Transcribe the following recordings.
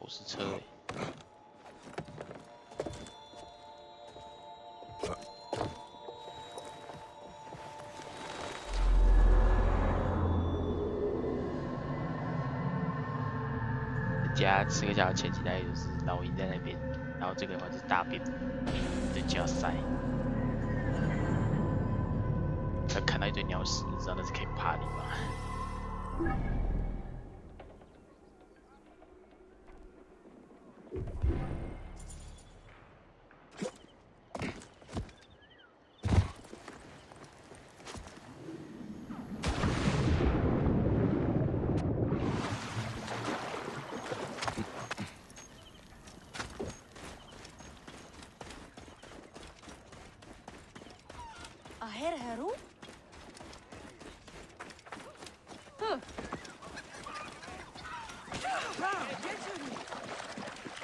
火石车欸。加刺客教前几代就是老鹰在那边，然后这个的话就是大便对加塞，他看到一堆鸟屎，就知道那是可以爬的地方。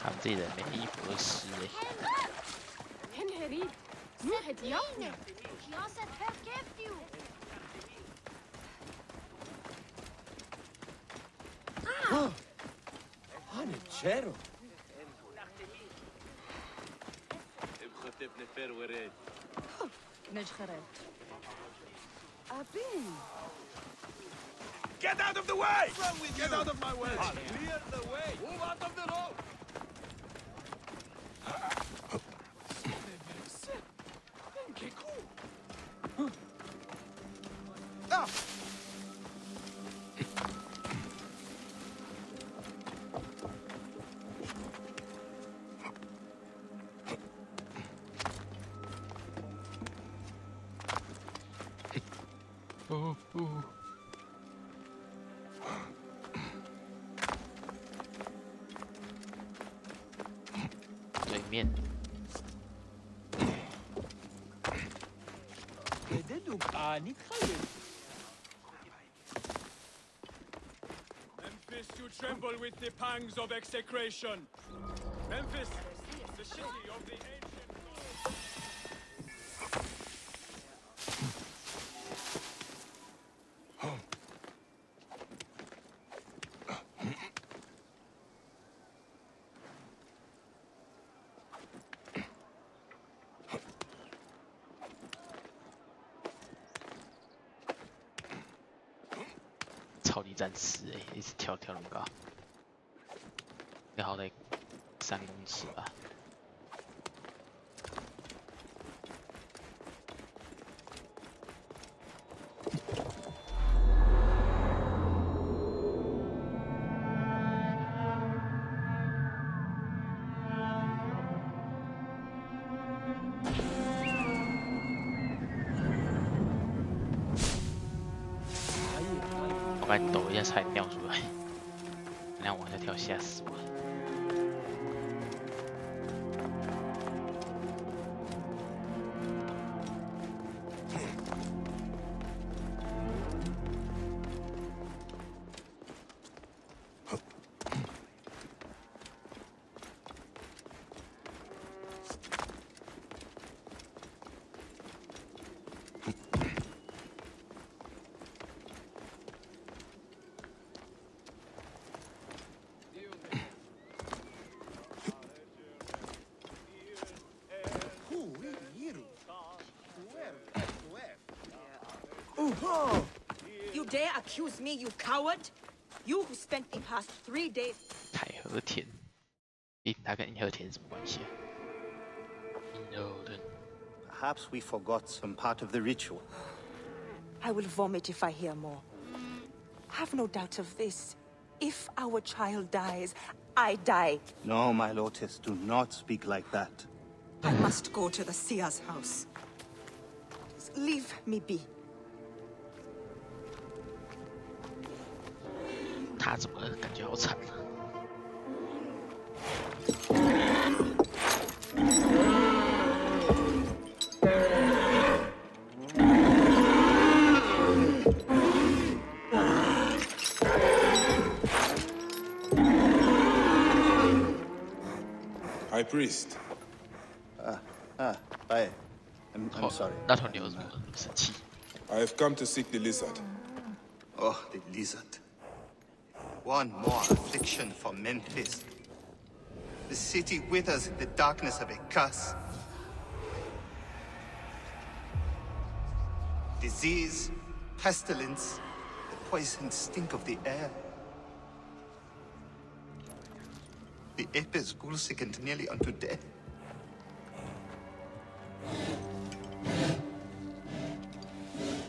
他们这里人没衣服都湿欸。Get out of the way! Get out of my way! Clear the way! Move out of the road! Ah!对面。Memphis, you tremble with the pangs of execration. Memphis, the city of the ancient. 超级战士欸，一直跳那么高，要好歹3公尺吧。我刚才抖一下差点尿出来，那样往下跳吓死我。You dare accuse me, you coward? You who spent the past 3 days. 太和田，它跟银河田什么关系啊？银河田。Perhaps we forgot some part of the ritual. I will vomit if I hear more. Have no doubt of this. If our child dies, I die. No, my Lotus, do not speak like that. I must go to the seer's house. Please leave me be. 他怎么感觉好惨啊？ High priest. I'm sorry. 那头牛怎么生气？ I have come to seek the lizard. Oh, the lizard. One more affliction for Memphis. The city withers in the darkness of a curse. Disease, pestilence, the poisoned stink of the air. The ape is ghoul-sickened nearly unto death.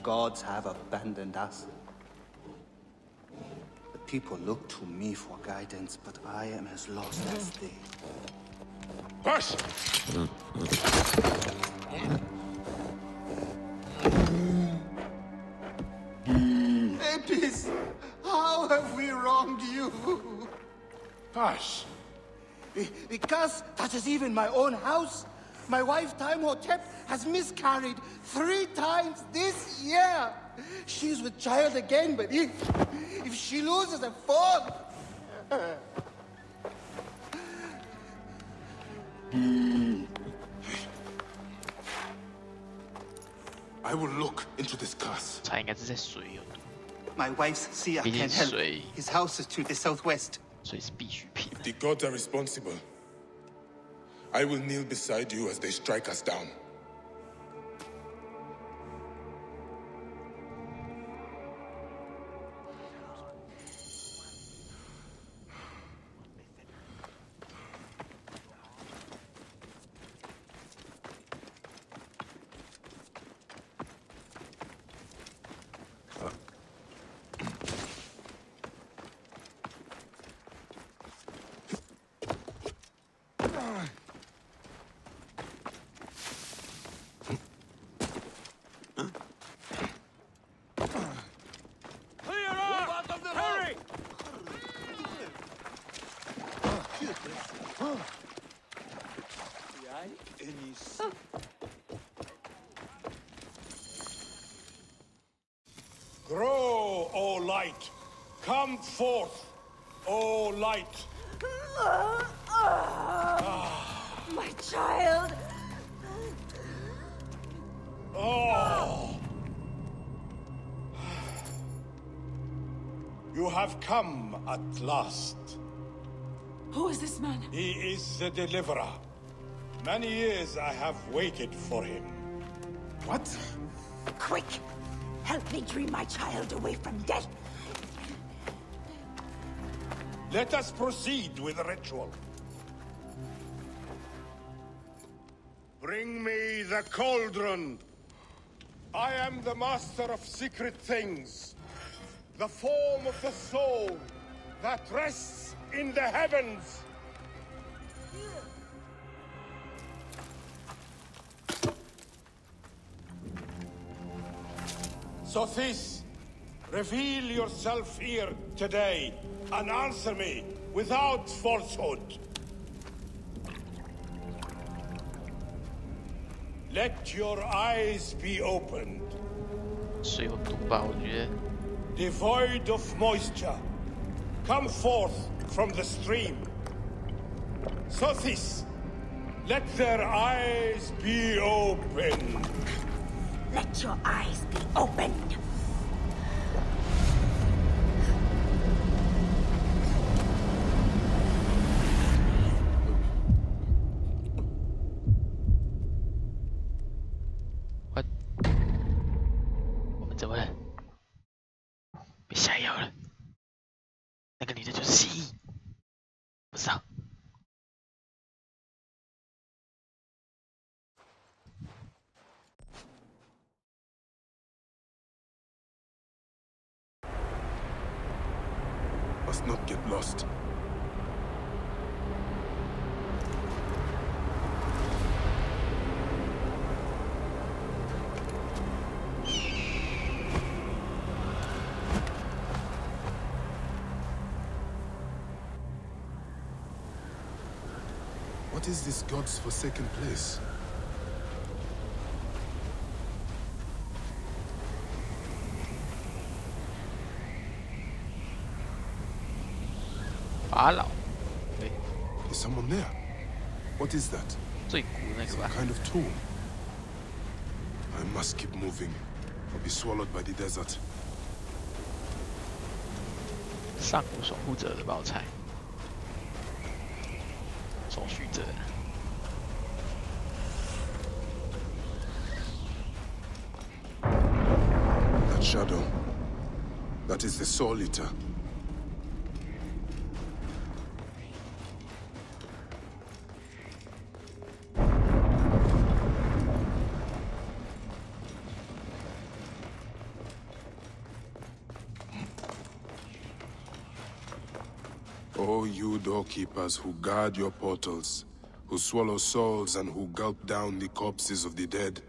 Gods have abandoned us. The people look to me for guidance, but I am as lost as they. Hush! Apis, how have we wronged you? Hush! The curse touches even my own house. My wife, Timehotep, has miscarried 3 times this year. She's with child again, but if she loses a 4th... I will look into this curse. 它应该是在水有毒， My wife's seer 毕竟 can't help. 水 His house is to the southwest. 水是必需品。 The gods are responsible. I will kneel beside you as they strike us down. Grow, O light! Come forth, O light! My child! Oh! You have come at last. Who is this man? He is the deliverer. Many years I have waited for him. What? Quick! Help me dream my child away from death! Let us proceed with the ritual. Bring me the cauldron. I am the master of secret things. The form of the soul that rests in the heavens. Sophis, reveal yourself here today and answer me without falsehood. Let your eyes be opened. 水有毒吧？我觉得 Devoid of moisture, come forth from the stream. Sophis, let their eyes be opened. Let your eyes be opened! What？ 我们怎么了？被下药了？那个女的就是蜥蜴，不知道。Must not get lost. What is this god's forsaken place? Is someone there? What is that? 最古那个 Some 吧， kind of tomb. I must keep moving, or be swallowed by the desert. 上古守护者的吧，我猜。手续者。 That shadow. That is the Soul Eater. Oh, you doorkeepers who guard your portals, who swallow souls and who gulp down the corpses of the dead.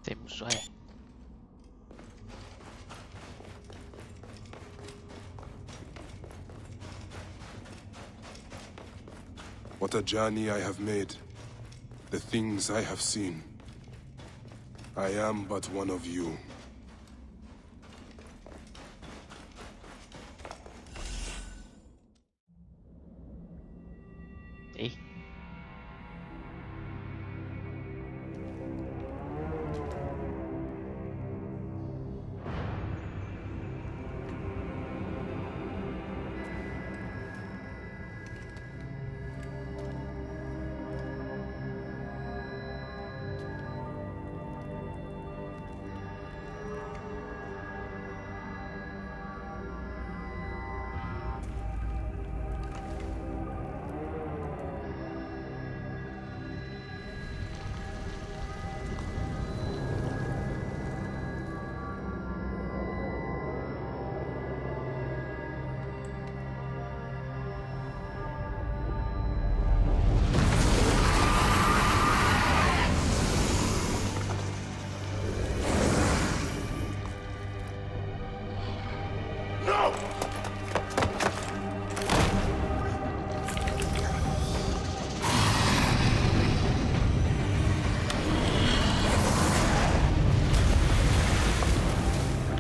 这么帅。 What a journey I have made. The things I have seen. I am but one of you. Eh?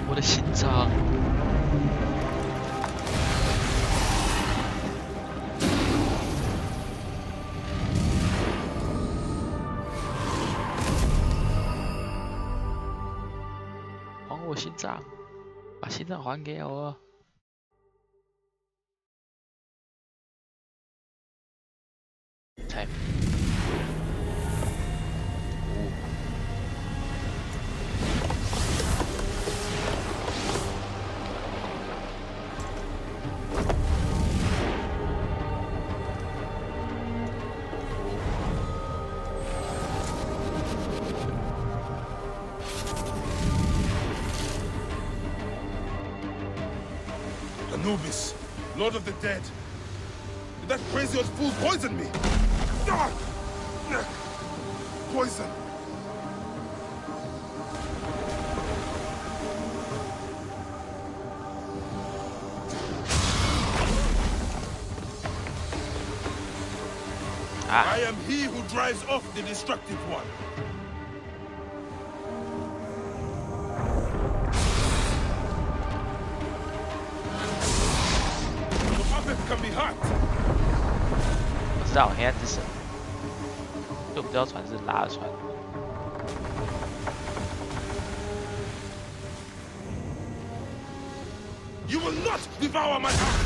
我的心脏。还我心脏，把心脏还给我。 才。 Anubis, Lord of the Dead. Did that crazy old fool poison me? Ah! Poison. I am he who drives off the destructive one. The puppet can be hurt. 我知道黑暗之神，就我们这条船是拉的船。You will not devour my heart.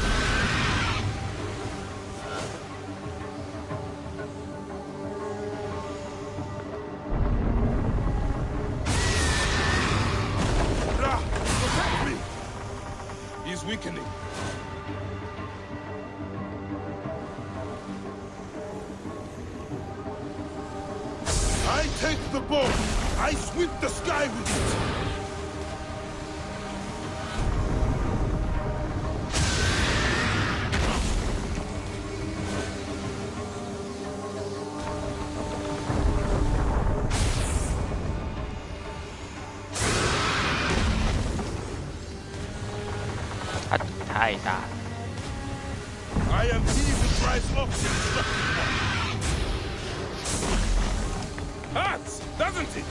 Protect me. He's weakening. I take the bow. I sweep the sky with it. I am he who drives off the destructive one. Hurts, doesn't it?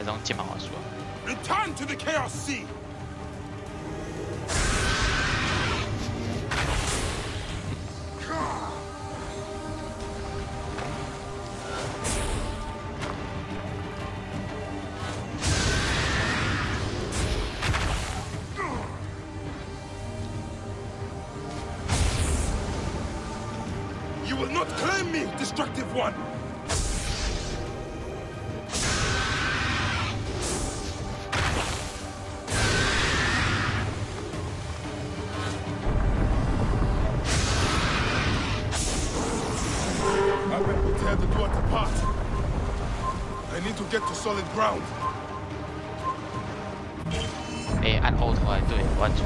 还是用键盘滑鼠啊？ Return to the Chaos Sea! You will not claim me, destructive one! Get to solid ground. 哎，按 Auto 还对，弯住。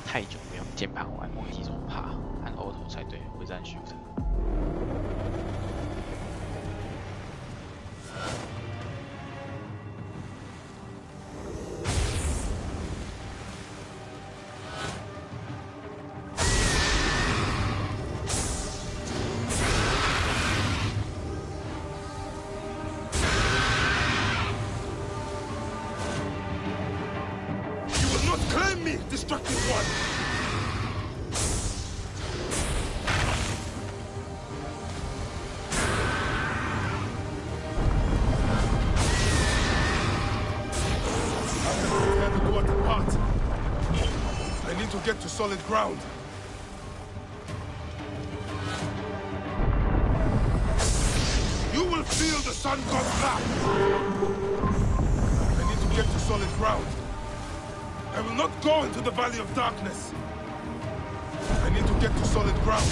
太久没用键盘玩模拟这种怕，按 Auto 才对，不是按 Shift。Claim me, destructive one! I can prepare the door to part. I need to get to solid ground. You will feel the sun god's wrath. I need to get to solid ground. I will not go into the Valley of Darkness. I need to get to solid ground.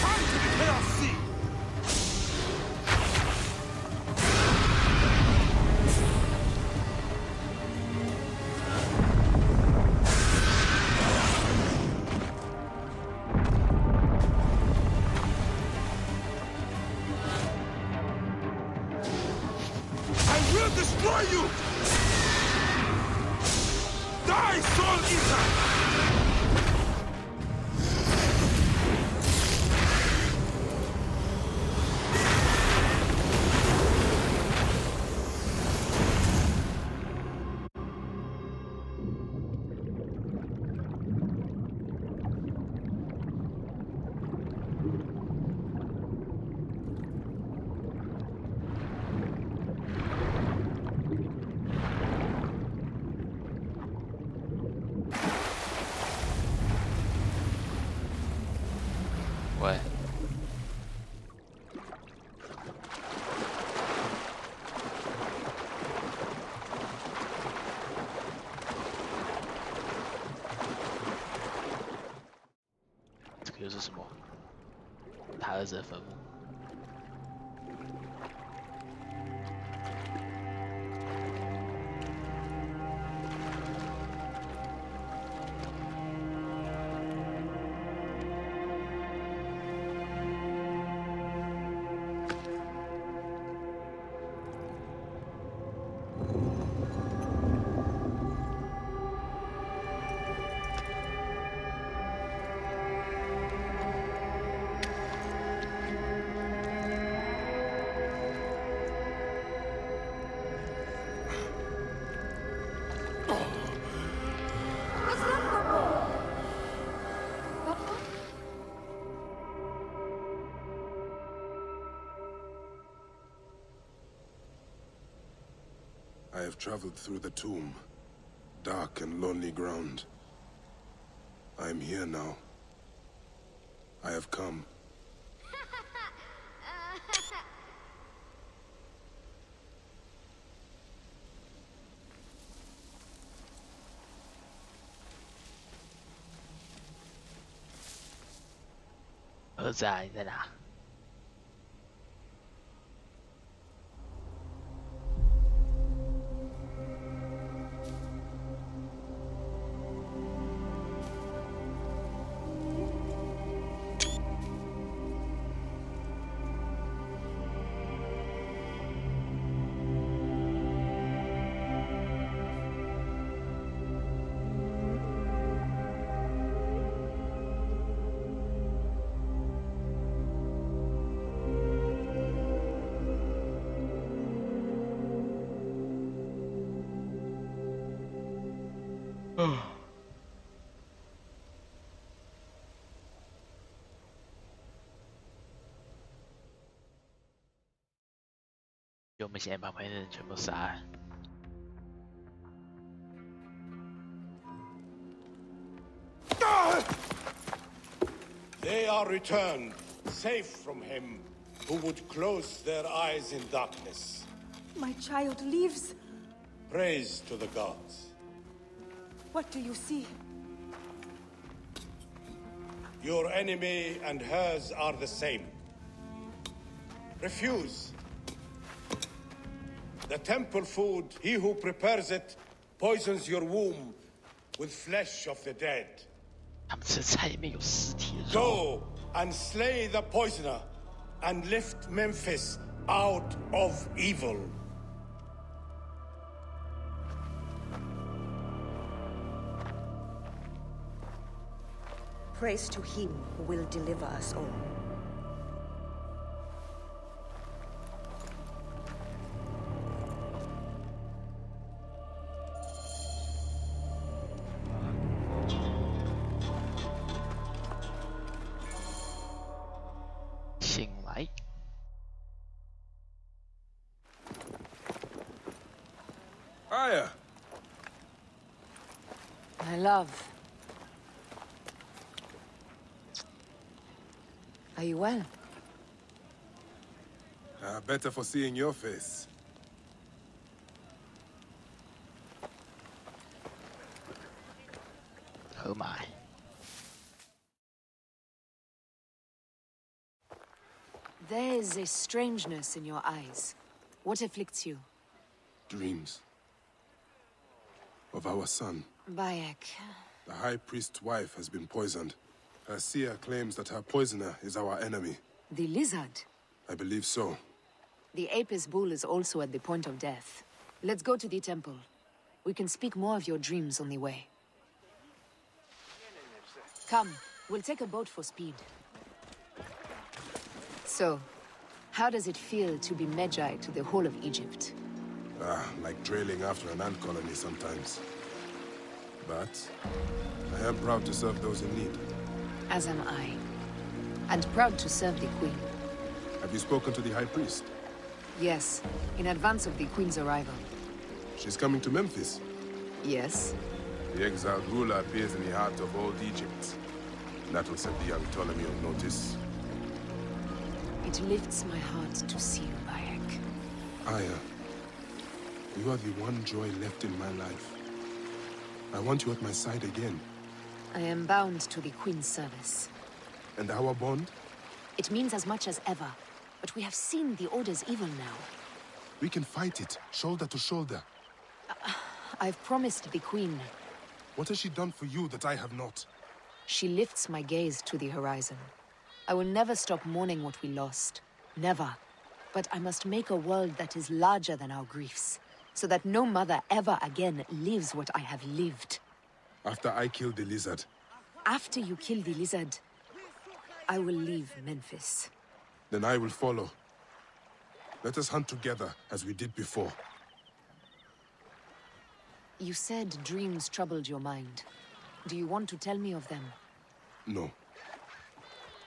Time to the Chaos Sea! Destroy you! Die, Soul Eater!喂，这个又是什么？他儿子的坟墓。I have traveled through the tomb, dark and lonely ground. I am here now. I have come. "儿子啊，你在哪？"就我们现在把旁边的人全部杀了。They are returned, safe from him who would close their eyes in darkness. My child lives. Praise to the gods. What do you see? Your enemy and hers are the same. Refuse. The temple food, he who prepares it, poisons your womb with flesh of the dead. 他们吃菜里面有尸体的肉。 Go and slay the poisoner, and lift Memphis out of evil. Praise to him who will deliver us all. Aya. My love. Are you well? Better for seeing your face. Oh my. There is a strangeness in your eyes. What afflicts you? Dreams. Of our son. Bayek. The High Priest's wife has been poisoned. Her seer claims that her poisoner is our enemy. The lizard. I believe so. The Apis bull is also at the point of death. Let's go to the temple. We can speak more of your dreams on the way. Come, we'll take a boat for speed. So, how does it feel to be Magi to the whole of Egypt? Like trailing after an ant colony sometimes. But I am proud to serve those in need. As am I. And proud to serve the Queen. Have you spoken to the High Priest? Yes, in advance of the Queen's arrival. She's coming to Memphis. Yes? The exiled ruler appears in the heart of old Egypt. That will set the young Ptolemy on notice. It lifts my heart to see you, Bayek. Aya, you are the one joy left in my life. I want you at my side again. I am bound to the Queen's service. And our bond? It means as much as ever. But we have seen the Order's evil now. We can fight it, shoulder to shoulder. I've promised the Queen. What has she done for you that I have not? She lifts my gaze to the horizon. I will never stop mourning what we lost. Never. But I must make a world that is larger than our griefs, so that no mother ever again lives what I have lived. After I kill the lizard. After you kill the lizard, I will leave Memphis. Then I will follow. Let us hunt together, as we did before. You said dreams troubled your mind. Do you want to tell me of them? No.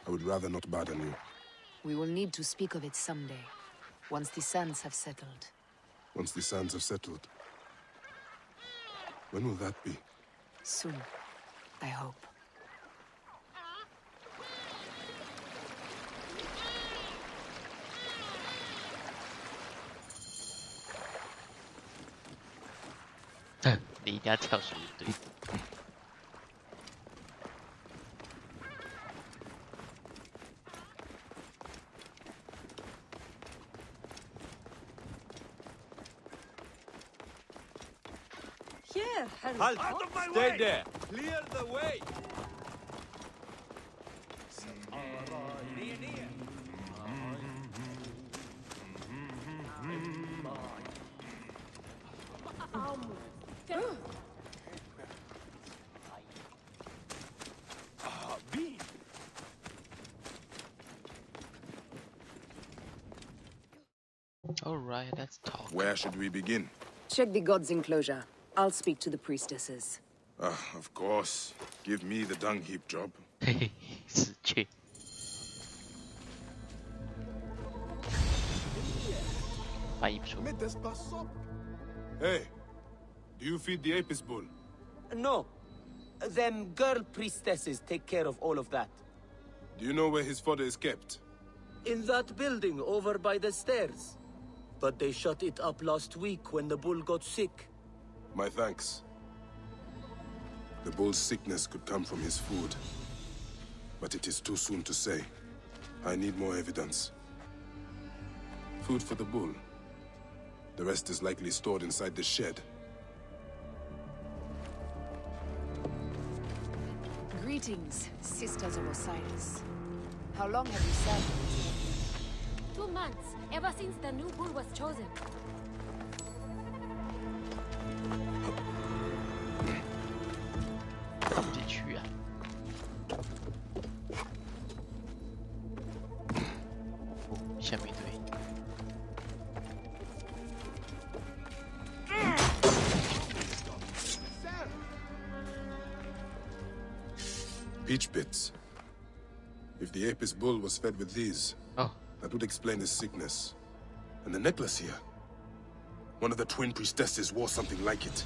I would rather not burden you. We will need to speak of it someday, once the sands have settled. Once the sands have settled. When will that be? Soon, I hope.你一定要跳水，对。Here, Halt! Stay there! Clear the way! Alright, let's talk. Where should we begin? Check the god's enclosure. I'll speak to the priestesses. Of course. Give me the dung heap job. 嘿嘿，死去。翻译不出。 Hey, do you feed the Apis bull? No. Them girl priestesses take care of all of that. Do you know where his fodder is kept? In that building over by the stairs. But they shut it up last week when the bull got sick. My thanks. The bull's sickness could come from his food. But it is too soon to say. I need more evidence. Food for the bull. The rest is likely stored inside the shed. Greetings, Sisters of Osiris. How long have you served? 2 months, ever since the new bull was chosen. 进去啊！哦，下面一堆。 Peach pits. If the Apis bull was fed with these, Oh. that would explain his sickness. And the necklace here. One of the twin priestesses wore something like it.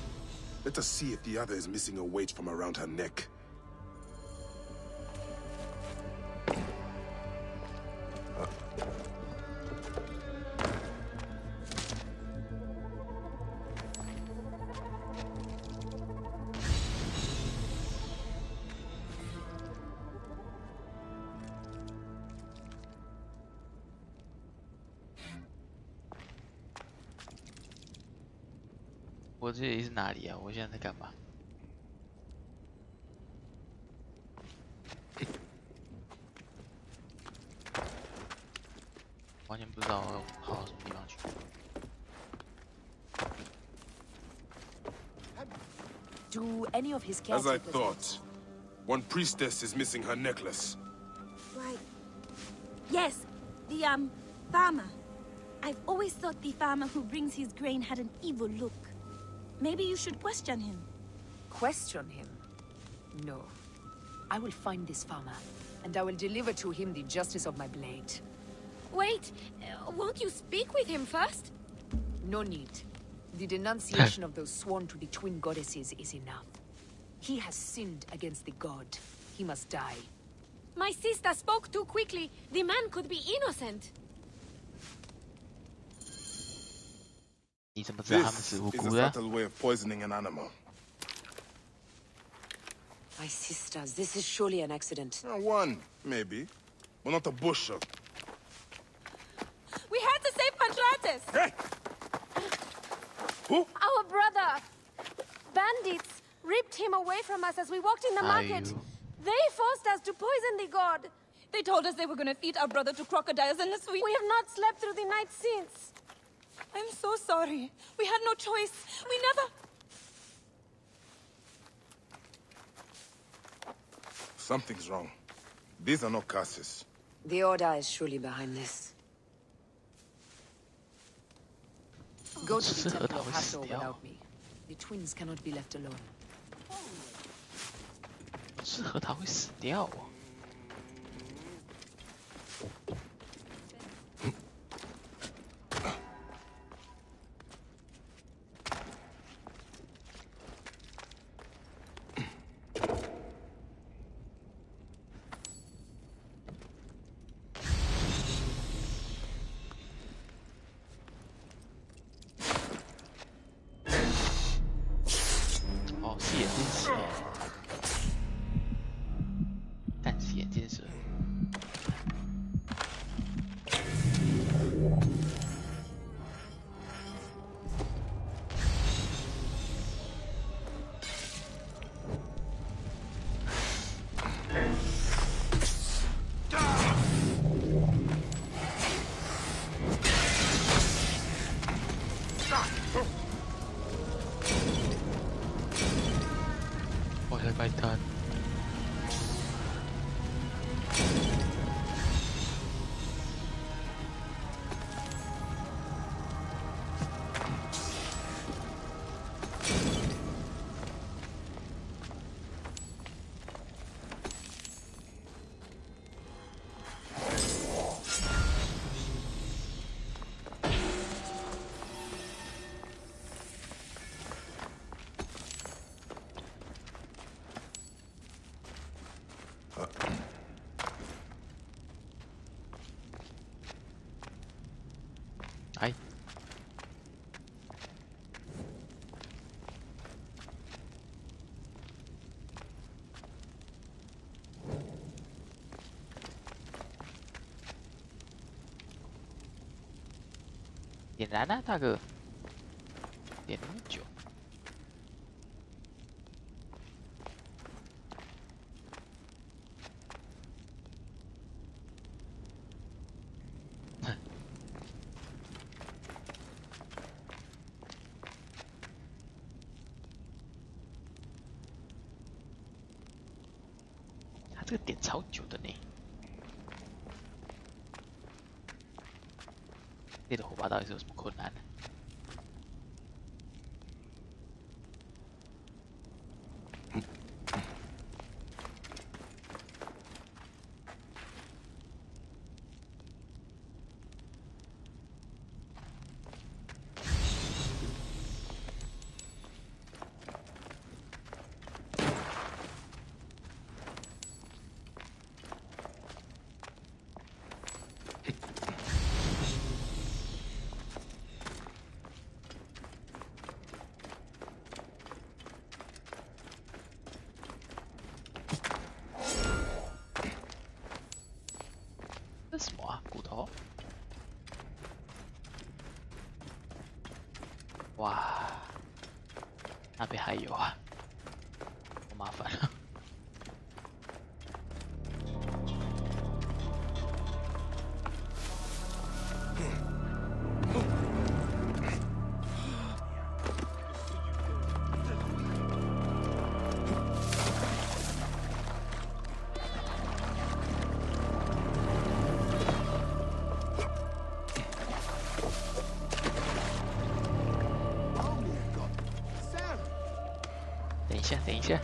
Let us see if the other is missing a weight from around her neck.我这里是哪里啊？我现在在干嘛？完全不知道要跑到什么地方去。 Do any of his As I caretakers... thought, one priestess is missing her necklace. Right. Yes, the, farmer. I've always thought the farmer who brings his grain had an evil look. Maybe you should question him. Question him? No. I will find this farmer, and I will deliver to him the justice of my blade. Wait, won't you speak with him first? No need. The denunciation of those sworn to the twin goddesses is enough. He has sinned against the god. He must die. My sister spoke too quickly. The man could be innocent. 你怎么知道他们 This 是无 is a 辜的？ subtle way of poisoning an animal. My sisters, this is surely an accident. One, maybe. But not a bush of... We had to save Pantrates! Hey! Who? Our brother! Bandits ripped him away from us as we walked in the market. Ayu. They forced us to poison the god. They told us they were going to feed our brother to crocodiles unless we have not slept through the night since. I'm so sorry. We had no choice. We never... Something's wrong. These are not curses. The Order is surely behind this. Go to the Temple of Hathor without me. The twins cannot be left alone. 是核桃会死掉哦。哦，是眼镜蛇，但是眼镜蛇。我来摆摊。点燃啊，大哥！点那么久。他这个点超久的呢。这个火把到底是有什么困难呢？这是什么啊？骨头？哇，那边还有啊，好麻烦了。等一下。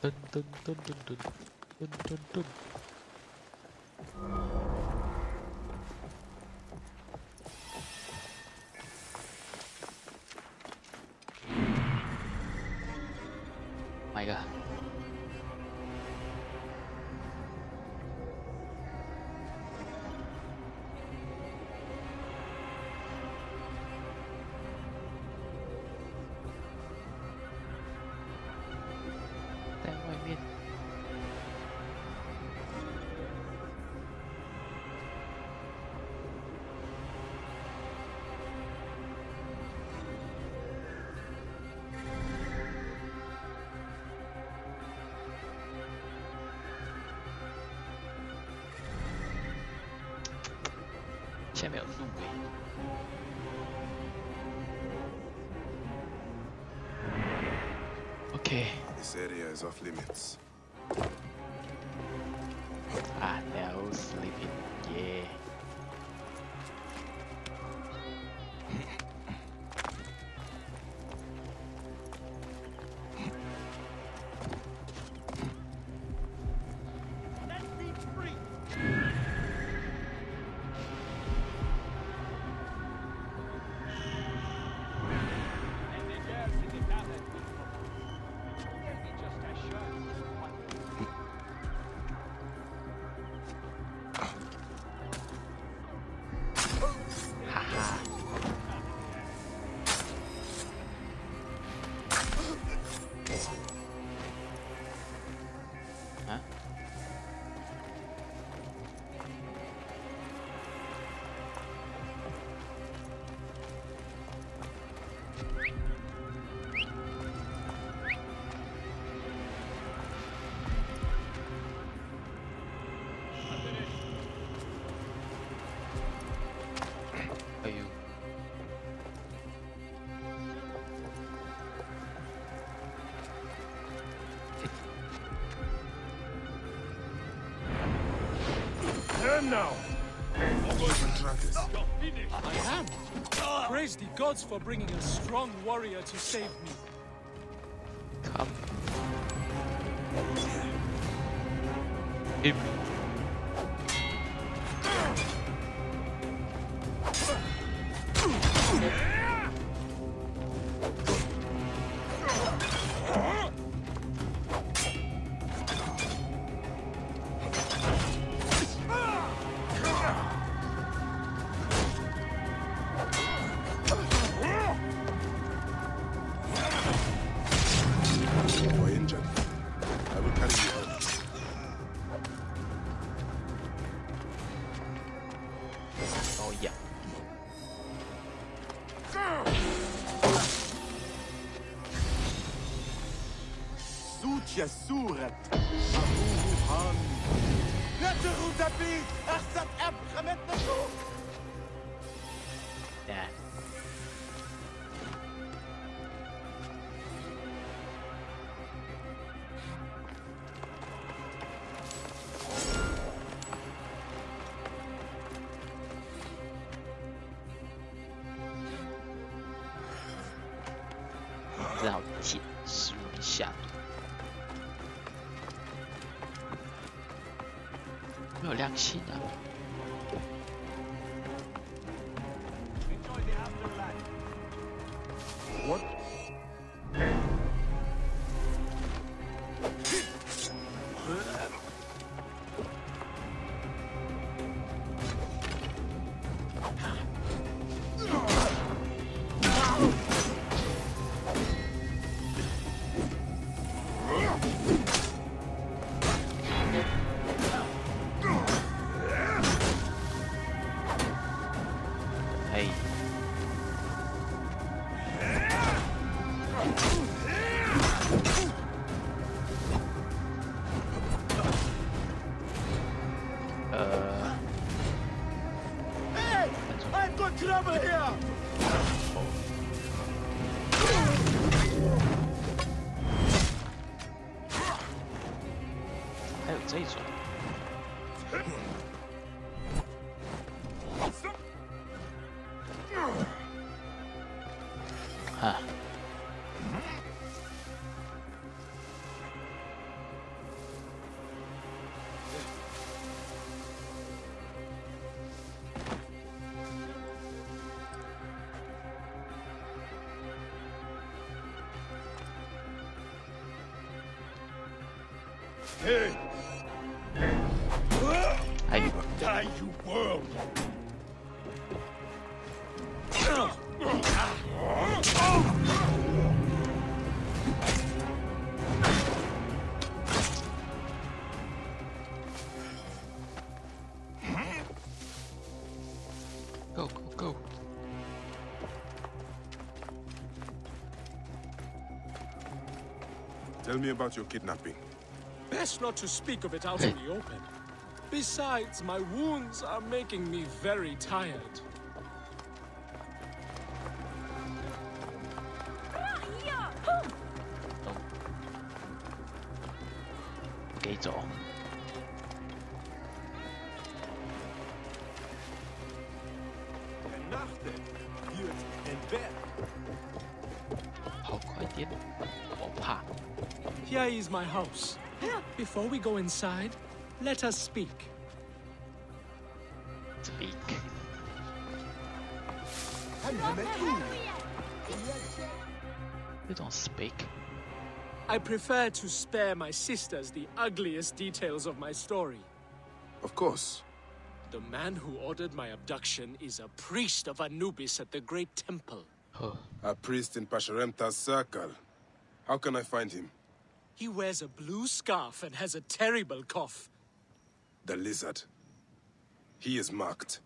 噔噔噔噔噔噔噔噔。买一个。在外面。现在没有路OK. This area is off limits. Ah, no sleeping. Yeah. Now! I am. Praise the gods for bringing a strong warrior to save me. Come. جسورة أبوه هان لا تغوت بي أخذت أب خمت نشوف正好解释一下，没有亮星啊。What? I've got trouble here! 还有这种。啊。Hey! Hey. Die, you world! Go, go, go. Tell me about your kidnapping. Best not to speak of it out in the open. Besides, my wounds are making me very tired. Okay, so. Here is my house. Before we go inside, let us speak. Speak. You don't speak. I prefer to spare my sisters the ugliest details of my story. Of course. The man who ordered my abduction is a priest of Anubis at the Great Temple. A priest in Pasharemta's circle. How can I find him? He wears a blue scarf and has a terrible cough. The lizard. He is marked.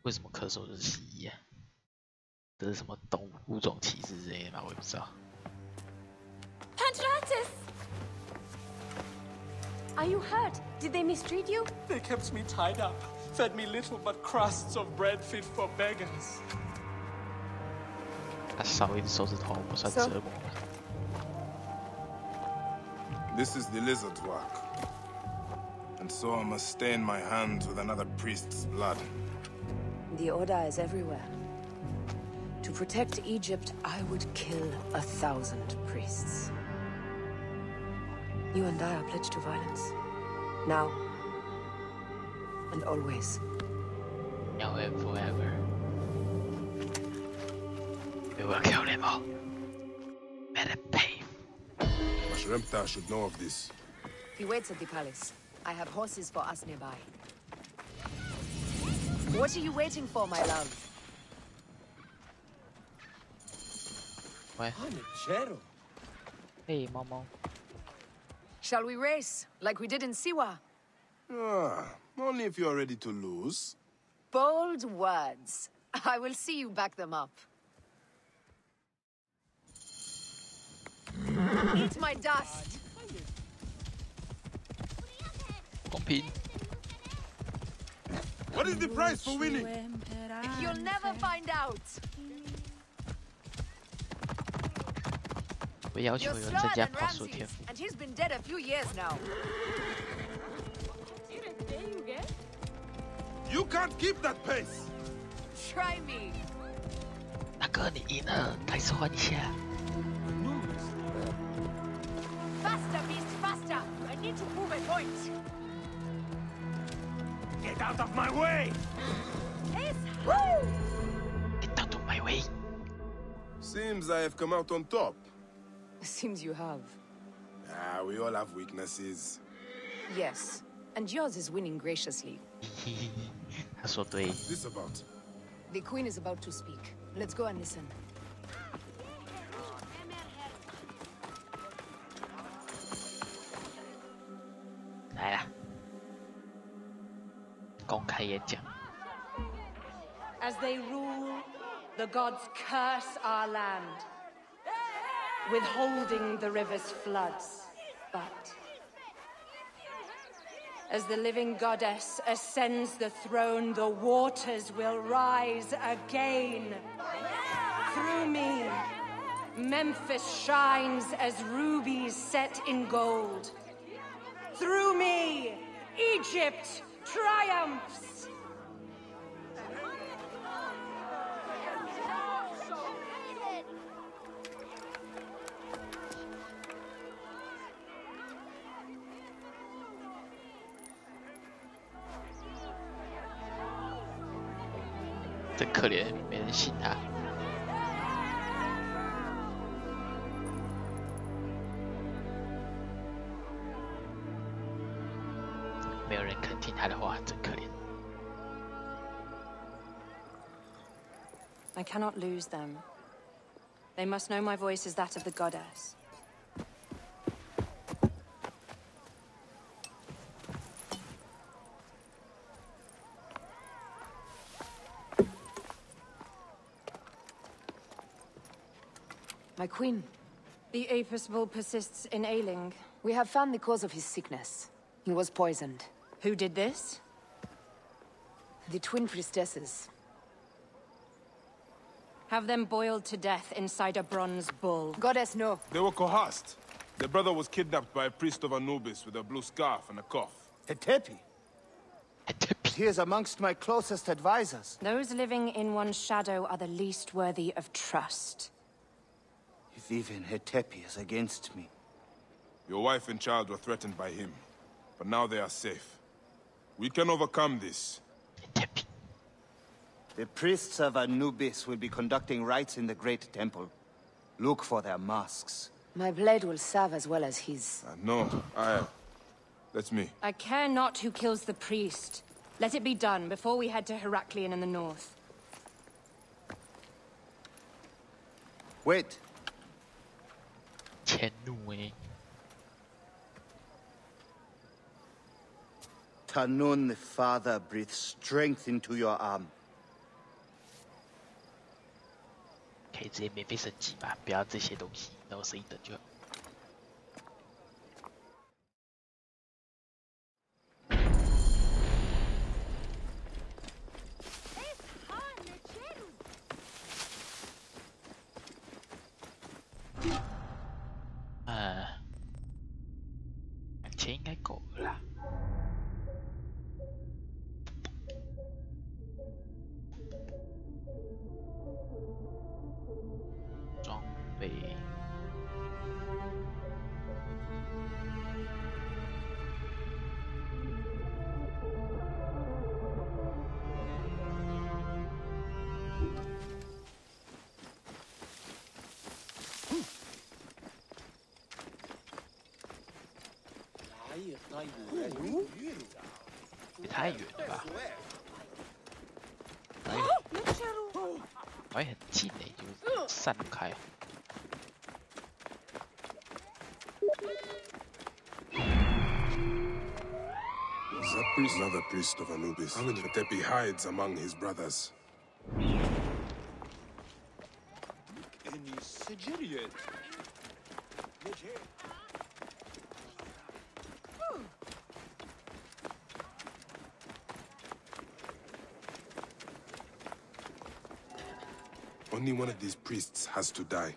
为什么咳嗽是蜥蜴啊？这是什么动物种歧视之类的吗？我也不知道。Pantratis! Are you hurt? Did they mistreat you? They kept me tied up, fed me little but crusts of bread fit for beggars. 他少一只手指头不算折磨吧？ This is the lizard's work. And so I must stain my hands with another priest's blood. The Order is everywhere. To protect Egypt, I would kill 1,000 priests. You and I are pledged to violence. Now. And always. Now and forever. We will kill them all. Let it pay. Pasharemta should know of this. He waits at the palace. I have horses for us nearby. What are you waiting for, my love? What? Hey, Momo. Shall we race, like we did in Siwa? Only if you are ready to lose. Bold words. I will see you back them up. Eat my dust! 公平。 What is the price for winning? You'll never find out. 我要求 You're 有人 slower 增加 than 跑速天 Ramses, 赋。 and he's been dead a few years now. You can't keep that pace. Try me. 大哥，你赢了，开始换一下。 Faster, beast, faster. I need to move a point. Get out of my way! Get out of my way. Seems I have come out on top. Seems you have. Ah, we all have weaknesses. Yes, and yours is winning graciously. 他说对。 What's this about? The queen is about to speak. Let's go and listen. 来啦，公开演讲。 As they rule, the gods curse our land, withholding the river's floods. But as the living goddess ascends the throne, the waters will rise again. Through me, Memphis shines as rubies set in gold. Through me, Egypt triumphs. .真可怜，没人信他。没有人肯听他的话，真可怜。 I cannot lose them. They must know my voice is that of the goddess. My queen, The Apostle persists in ailing. we have found the cause of his sickness. He was poisoned. Who did this? The twin priestesses. Have them boiled to death inside a bronze bull. Goddess, no. They were coerced. Their brother was kidnapped by a priest of Anubis with a blue scarf and a cough. Hetepi. He is amongst my closest advisors. Those living in one's shadow are the least worthy of trust. If even Hetepi is against me. Your wife and child were threatened by him, but now they are safe. We can overcome this. The priests of Anubis will be conducting rites in the Great Temple. Look for their masks. My blade will serve as well as his. No, that's me. I care not who kills the priest. Let it be done before we head to Heraklion in the north. Wait. 迁怒哎！ Tanun the Father breathes strength into your arm. 可以直接免费升级吧，不要这些东西，让我升一等就好。2000应该够了啦。装备。也太远了吧！好像很近诶，就散开。Another priest of Anubis. Hetepi hides among his brothers. Only one of these priests has to die.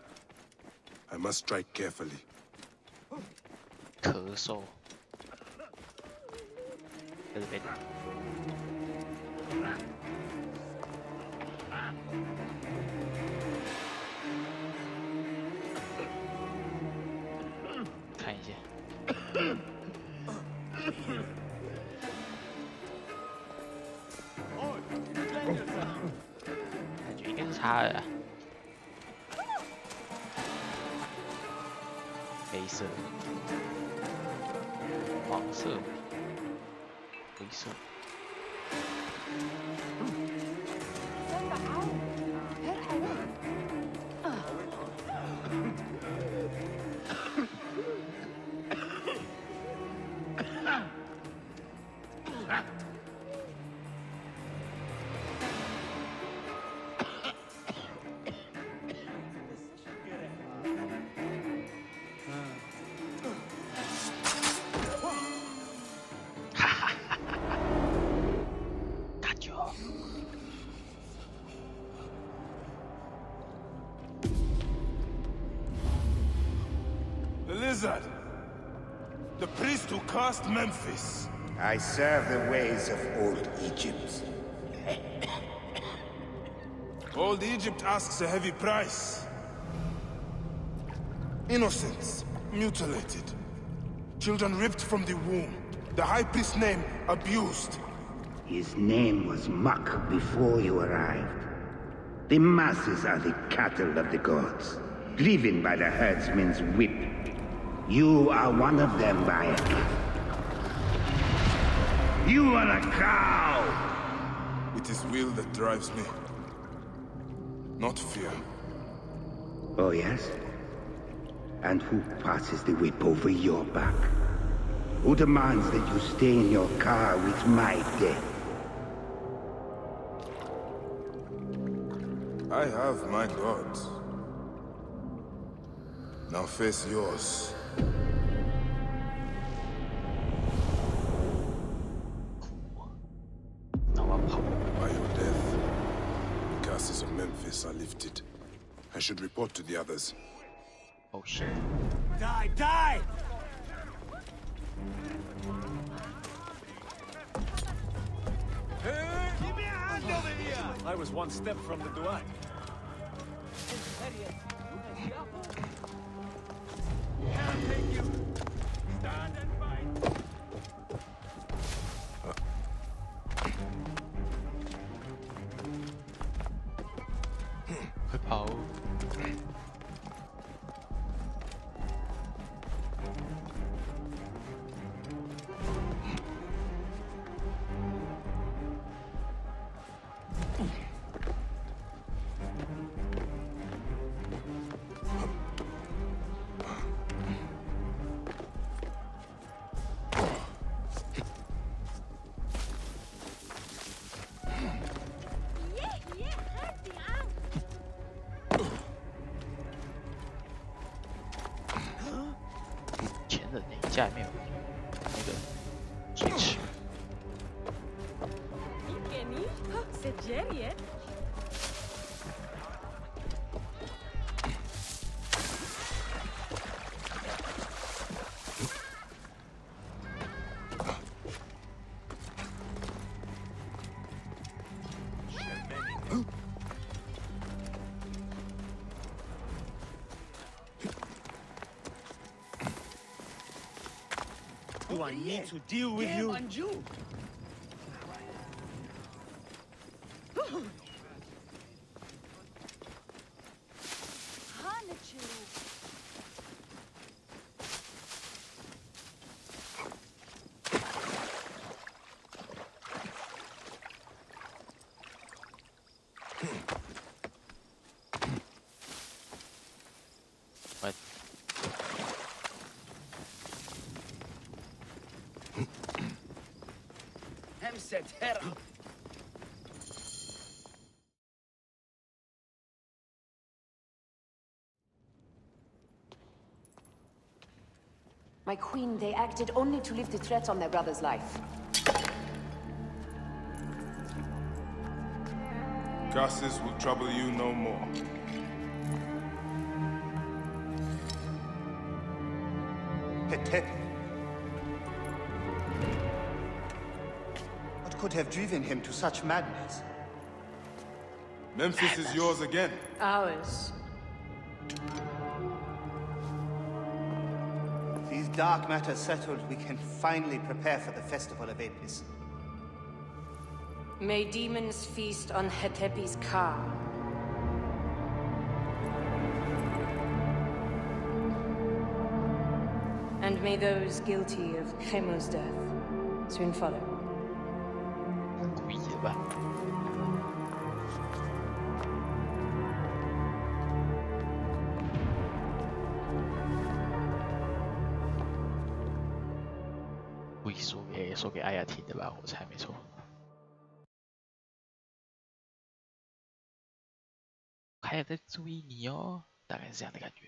I must strike carefully. 咳嗽，在这边。看一下。感觉应该是他的。黑色。 黄色、灰色。The priest who cursed Memphis. I serve the ways of old Egypt. Old Egypt asks a heavy price. Innocents mutilated. Children ripped from the womb. The high priest's name abused. His name was Muck before you arrived. The masses are the cattle of the gods, driven by the herdsman's whip. You are one of them, Bayek. You are a cow! It is will that drives me, not fear. Oh, yes? And who passes the whip over your back? Who demands that you stay in your car with my death? I have my gods. Now face yours. By your death, the curses of Memphis are lifted. I should report to the others. Oh shit. Die! Die! Hey, give me a hand over here! I was one step from the duat. Can't take you. Stand and fight.快跑！ 家里面有那个锯齿。Do I need to deal with you? What? My queen, they acted only to lift the threat on their brother's life. Justice will trouble you no more. Hetepi. What could have driven him to such madness? Memphis is yours again. Ours. These dark matters settled, we can finally prepare for the festival of Apis. May demons feast on Hetepi's car. And may those guilty of Chemo's death soon follow. Oui, bah. Oui, 说给艾雅听的吧，我猜没错。还有在注意你哦，大概是这样的感觉。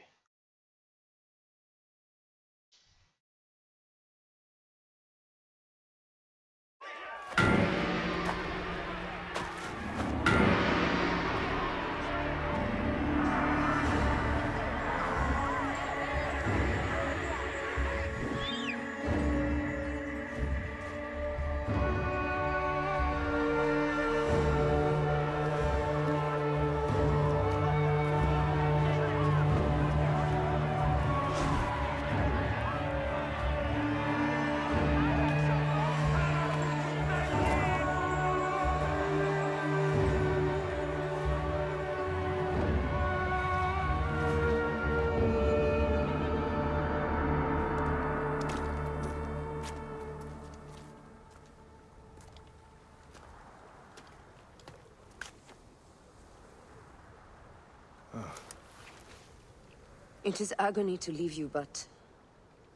It is agony to leave you, but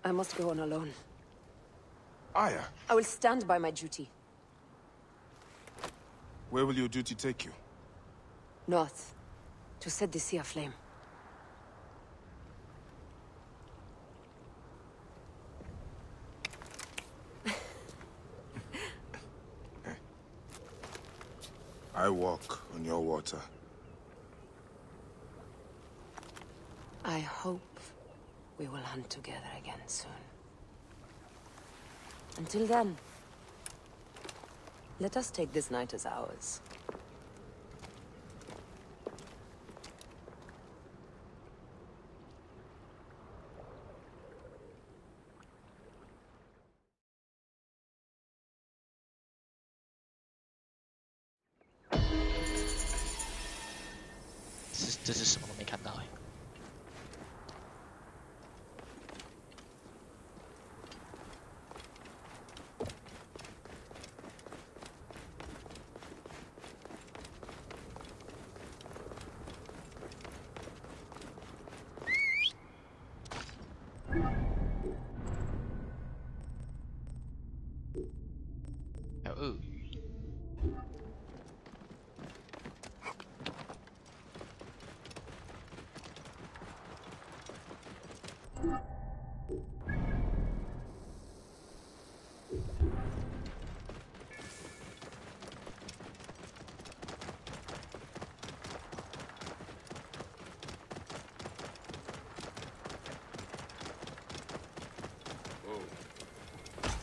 I must go on alone. Aya, I will stand by my duty. where will your duty take you? North, to set the sea aflame. I walk on your water. I hope we will hunt together again soon. Until then, let us take this night as ours. This 这是什么都没看到哎。还有鳄鱼。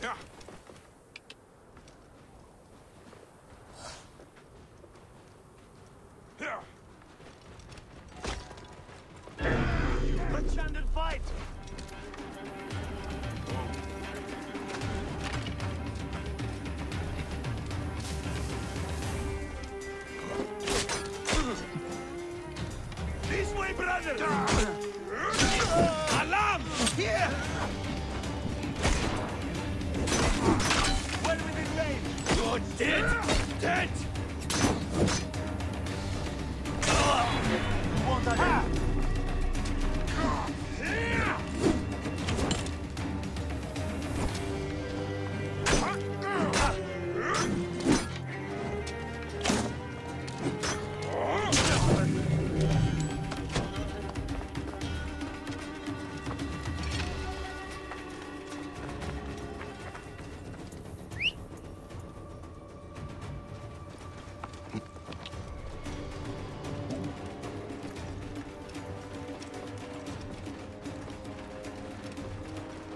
Yeah. Yeah. Let's stand and fight! This way, brother! Alarm! Here! Well within range! You're dead! Dead! You want that?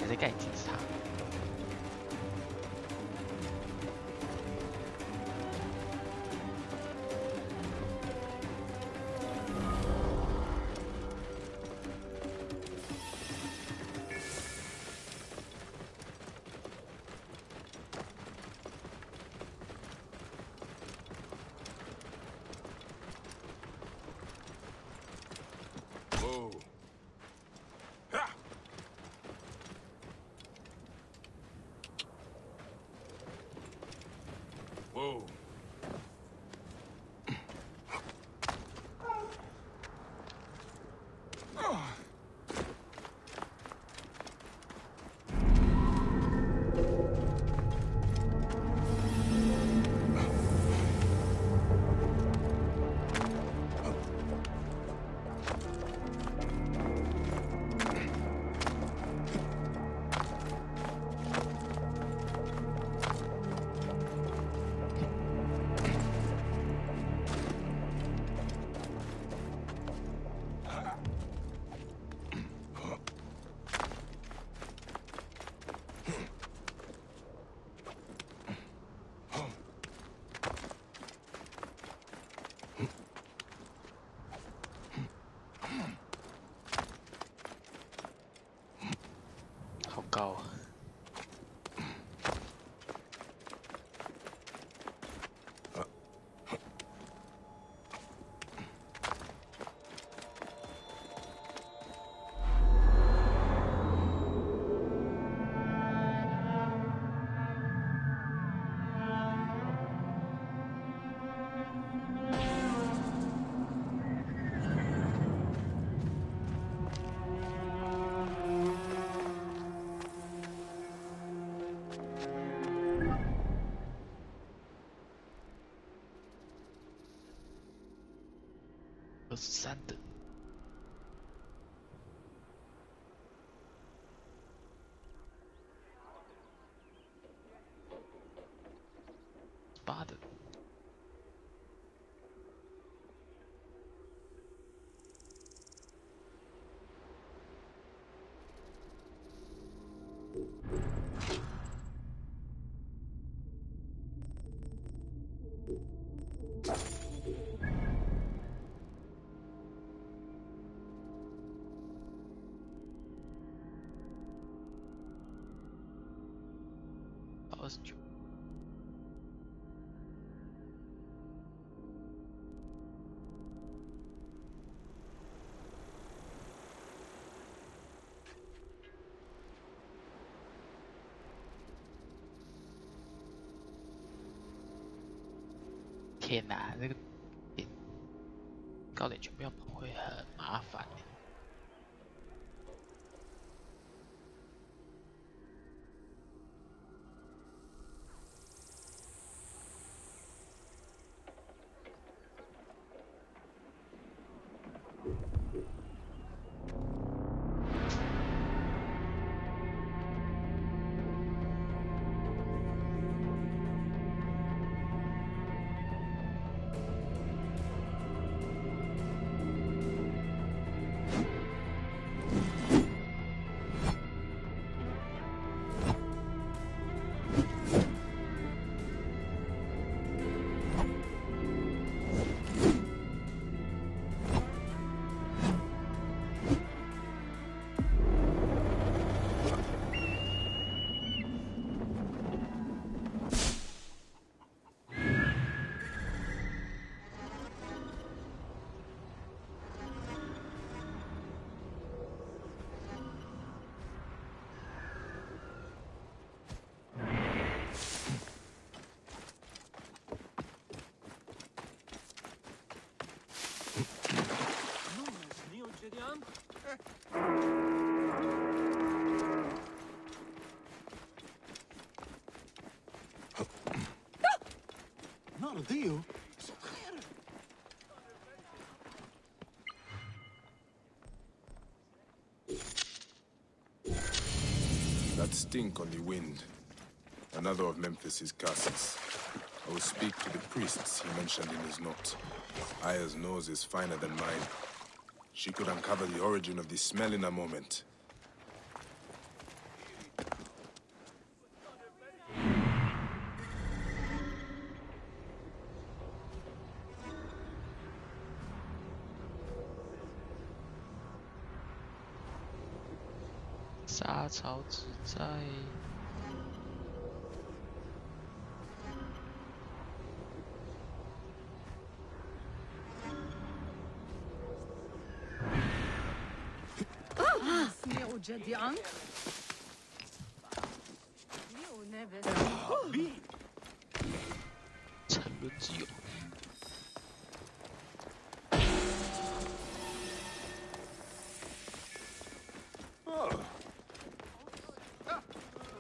还在盖金字塔。Whoa.高啊！23的。8的。29。天哪，这个高点全部要跑会很麻烦欸。Not a deal. That stink on the wind. Another of Memphis's curses. I will speak to the priests he mentioned in his note. Aya's nose is finer than mine. She could uncover the origin of the smell in a moment. 沙草只在。沉沦之友。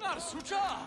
Narsucha!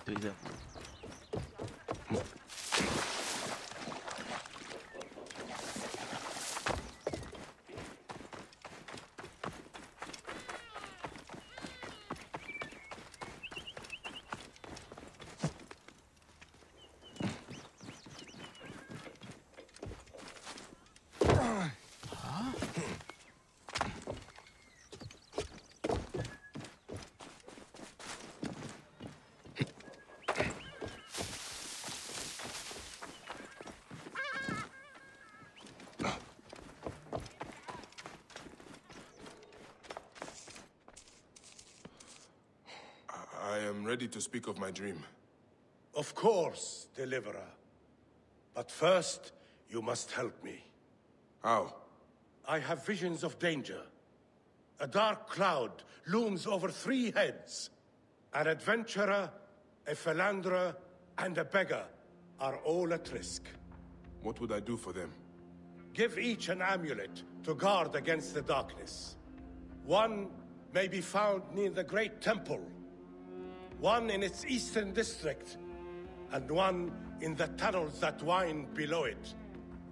对任务。I am ready to speak of my dream. Of course, Deliverer. But first, you must help me. How? I have visions of danger. A dark cloud looms over 3 heads. An adventurer, a philanderer, and a beggar are all at risk. What would I do for them? Give each an amulet to guard against the darkness. One may be found near the Great Temple, one in its eastern district, and one in the tunnels that wind below it.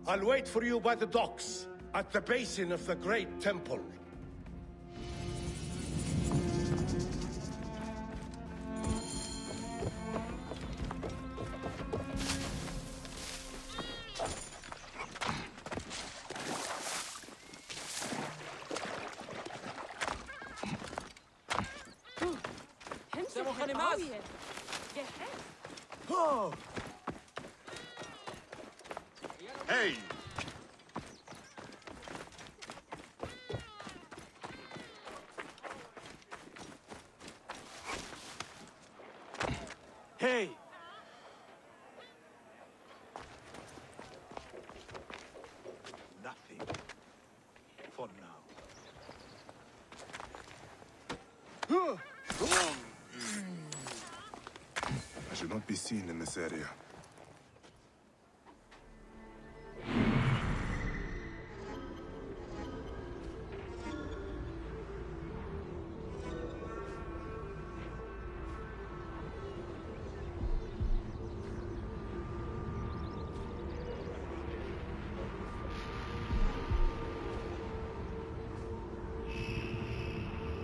I'll wait for you by the docks, at the basin of the Great Temple. Hey! Hey! Nothing. For now. I should not be seen in this area.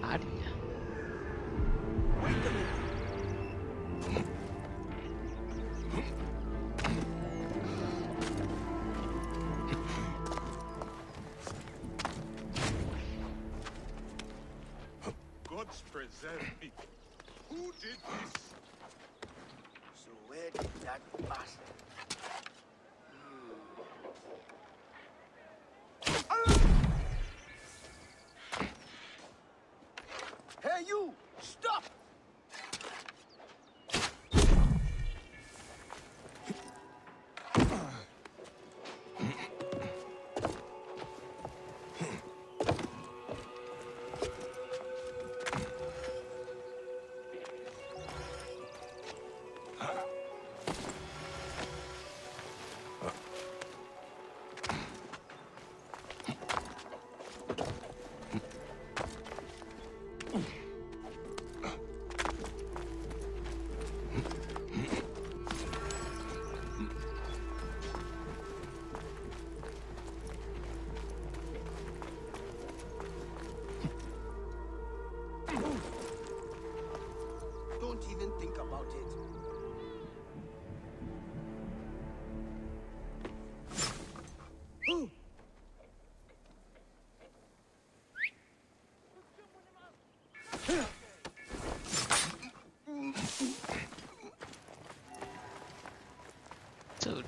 哪里呀？ Gods preserve me. Who did this? So where did that bastard? Hey, you! Stop! Don't even think about it.这里。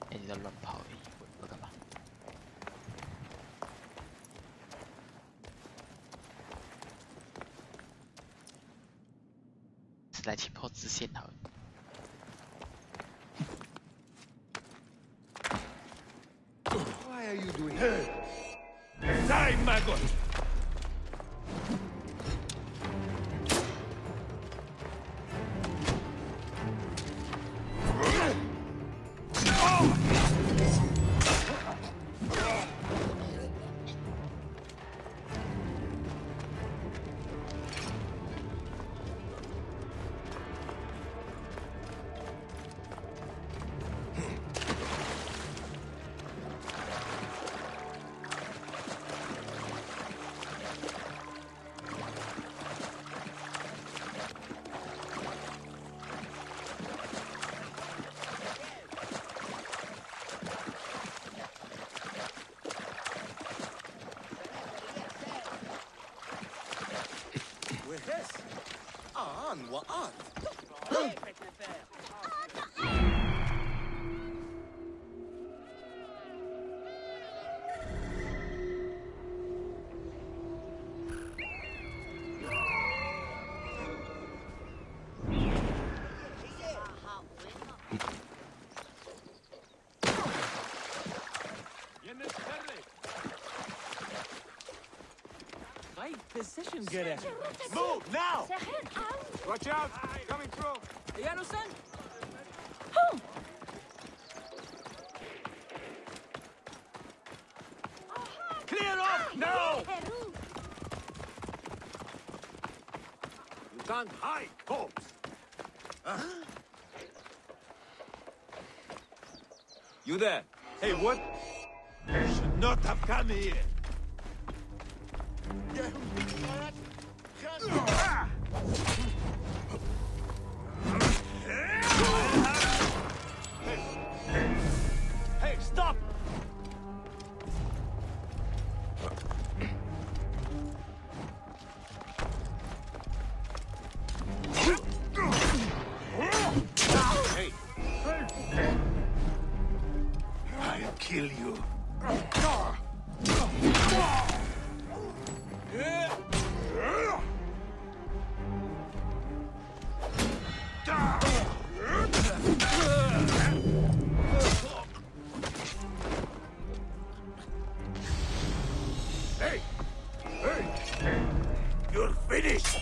哎，你在乱跑而已，我干嘛？是来起炮支线好了。 Why are you doing that? Die, maggot! Position good at. Move now! Watch out! Coming through. Yano-san! Clear off now! You can't hide, corpse. You there? Hey, what? You should not have come here. Hey, stop! Hey! I'll kill you. Hey! Hey! You're finished!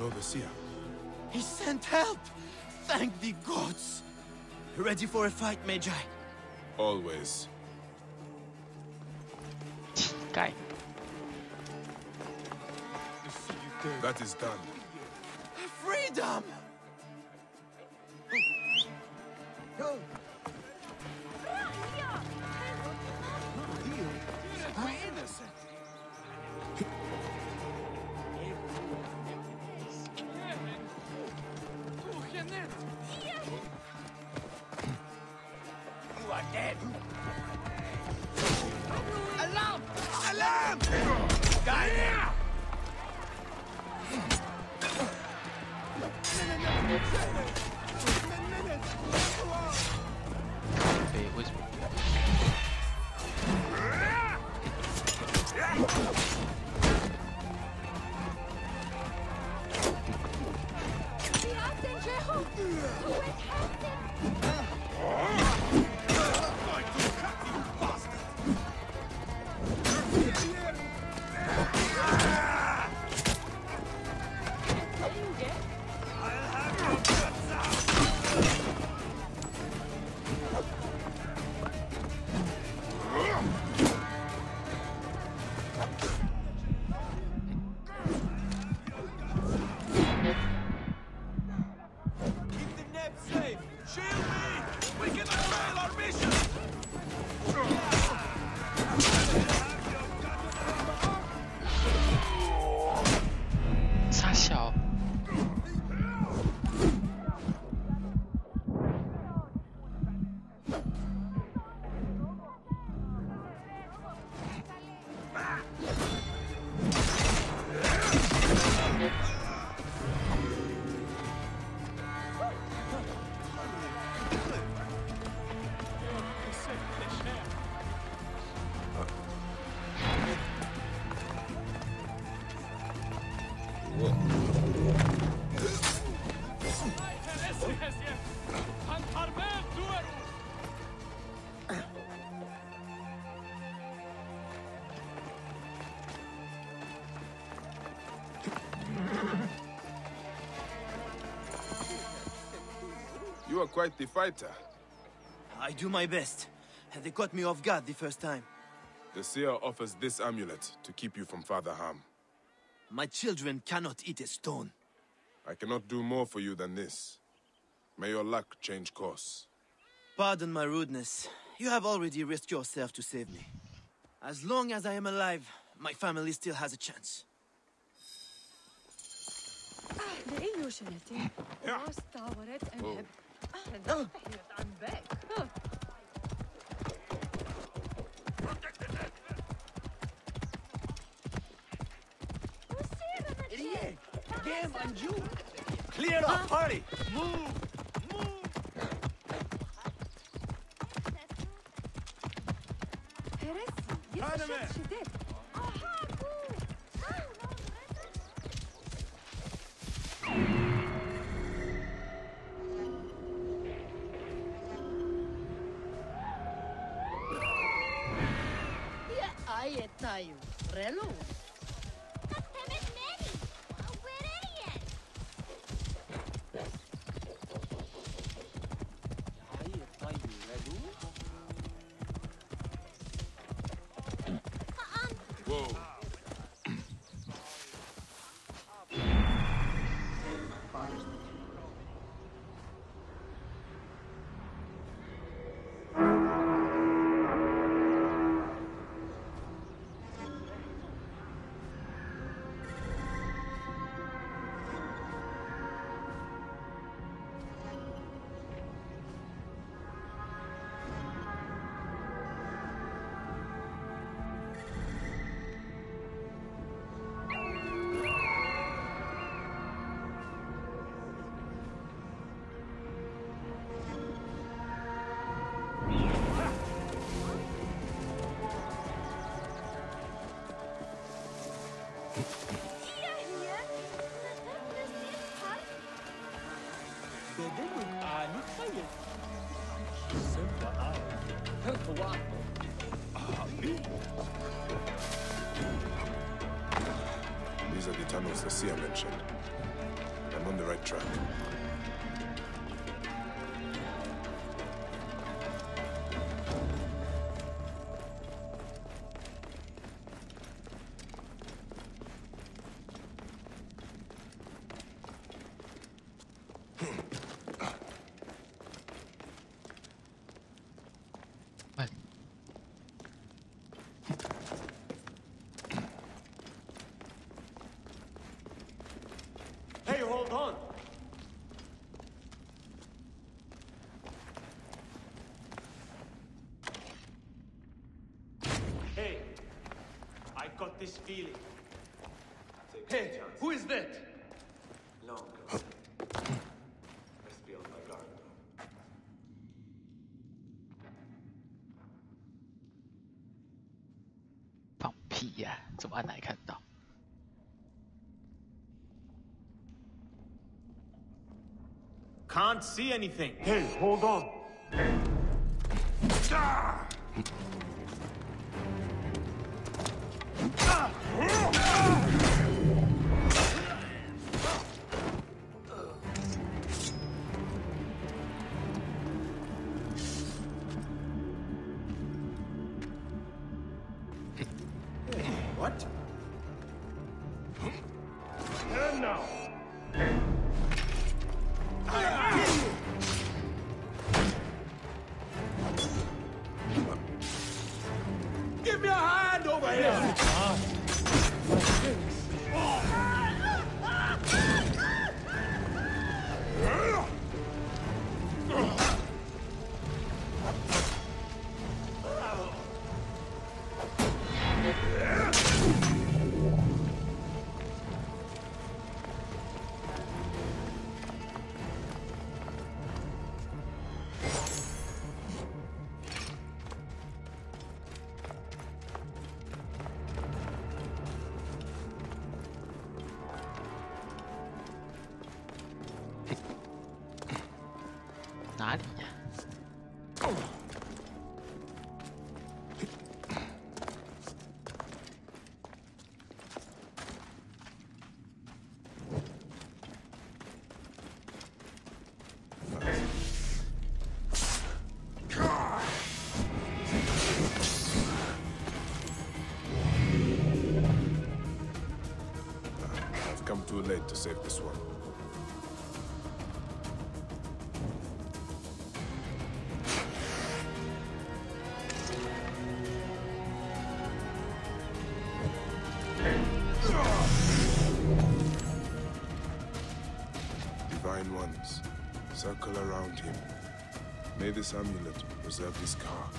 know the seer? He sent help! Thank the gods! Ready for a fight, Magi? Always. Guy. That is done. Freedom! Go! We're innocent! You are dead! Alarm! Alarm! Die now! Wait, what's... You are quite the fighter. I do my best. They caught me off guard the first time. The seer offers this amulet to keep you from further harm. My children cannot eat a stone. I cannot do more for you than this. May your luck change course. Pardon my rudeness. You have already risked yourself to save me. As long as I am alive, my family still has a chance. Idiot! Damn, I'm you! Clear up, party! Move! These are the tunnels the seer mentioned. I'm on the right track. Hey, hold on! Hey, I got this feeling. Hey, who is that? Long gone. Must be on my guard. 放屁呀！怎么按来看到？ Can't see anything. Hey, hold on. What? Turn now! Give me a hand over here!哪里呀？ I've come too late to save this one. Divine ones, circle around him. May this amulet preserve his car.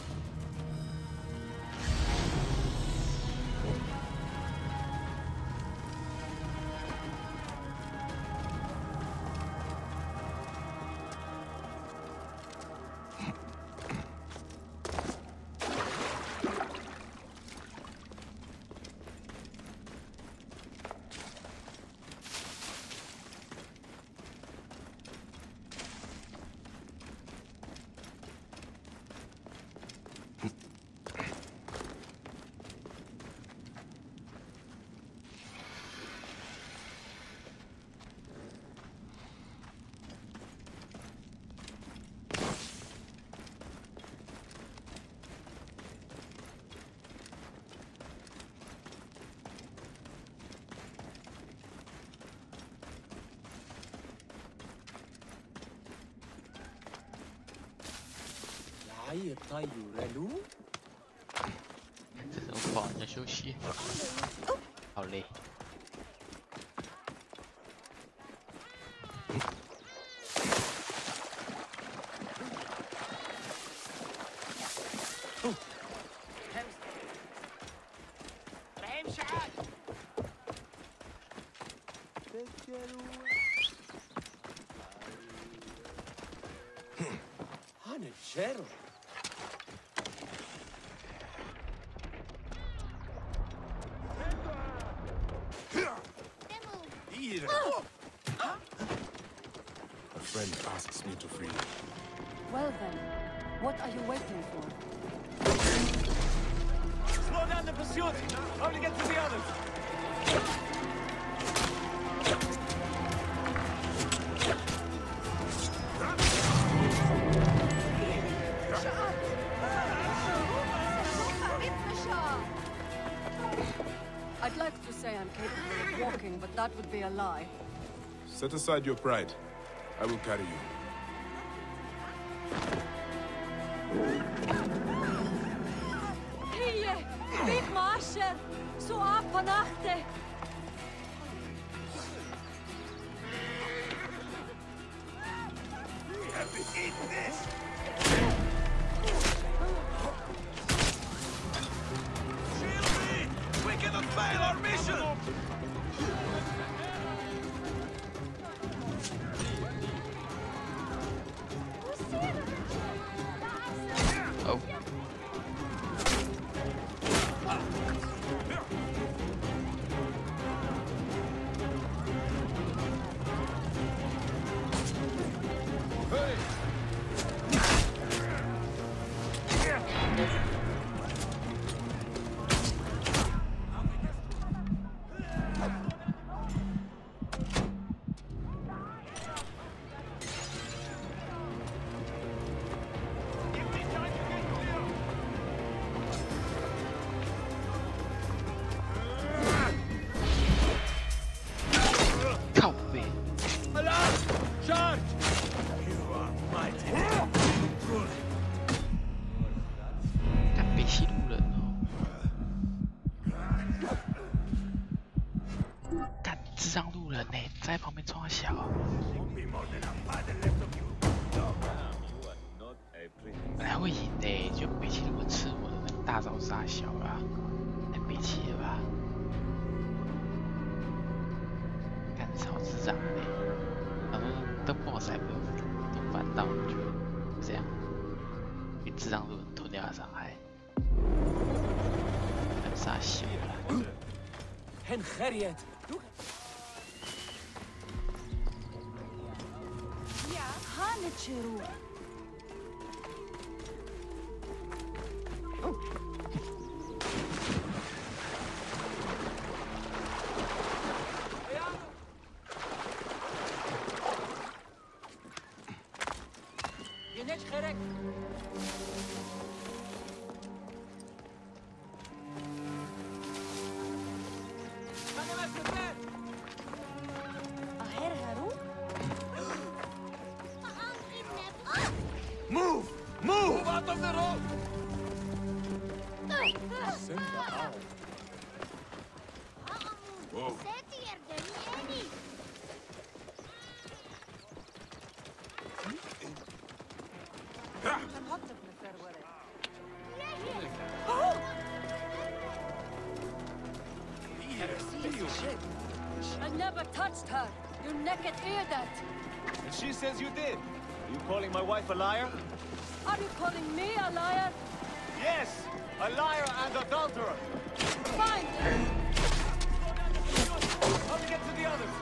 这种不好，你要休息。好累。Hanachero. A friend asks me to free him. Well then, what are you waiting for? Slow down the pursuit! Only get to the others! to say I'm capable of walking, but that would be a lie. Set aside your pride. I will carry you. Hije! Bit marscher! Så apa nachte! We have to eat this! Shield me! We cannot fail our mission! Oh.在旁边冲小，本来会赢的，就北齐如果吃我的那个大招杀小啊，太北齐了吧？干超智障的，然后登 BOSS 还没有都反到，我觉得这样，比智障路吞掉他伤害，很傻小了。Hanechiro. Move! Move out of the road! Whoa. I never touched her. You naked ear that. And she says you did. You calling my wife a liar? Are you calling me a liar? Yes! A liar and adulterer! Fine! How to get to the others?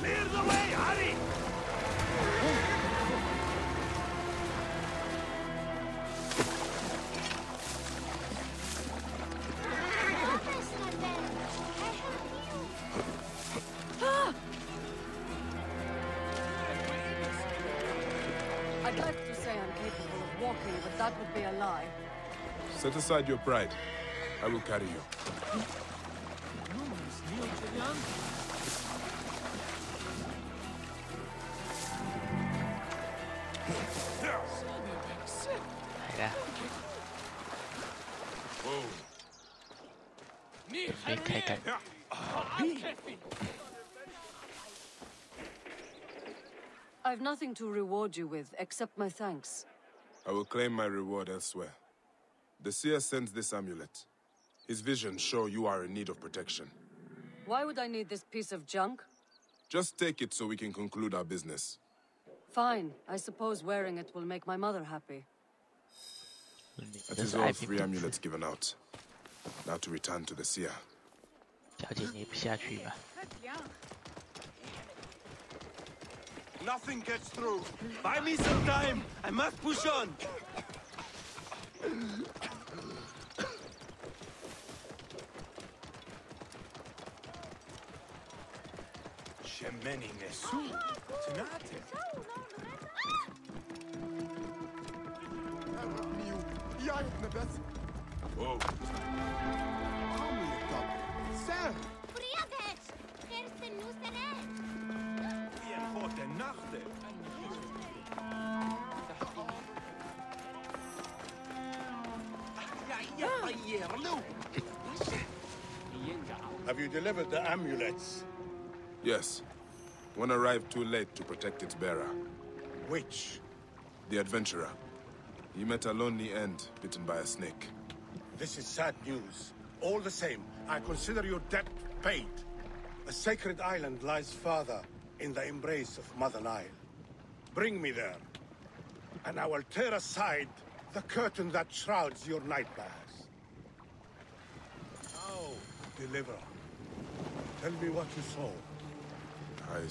Clear the way, hurry! I'd like to say I'm capable of walking, but that would be a lie. Set aside your pride. I will carry you. I've nothing to reward you with, except my thanks. I will claim my reward elsewhere. The seer sends this amulet. His visions show you are in need of protection. Why would I need this piece of junk? Just take it so we can conclude our business. Fine. I suppose wearing it will make my mother happy. That is all 3 amulets given out. Now to return to the seer. 小姐捏不下去吧？ Nothing gets through. Buy me some time. I must push on. Shemeni nesu. Tonight. Whoa. Sir! Have you delivered the amulets? Yes. One arrived too late to protect its bearer. Which? The adventurer. He met a lonely end, bitten by a snake. This is sad news. All the same, I consider your debt paid. The sacred island lies farther in the embrace of Mother Nile. Bring me there, and I will tear aside the curtain that shrouds your nightmares. Now, deliverer, tell me what you saw. I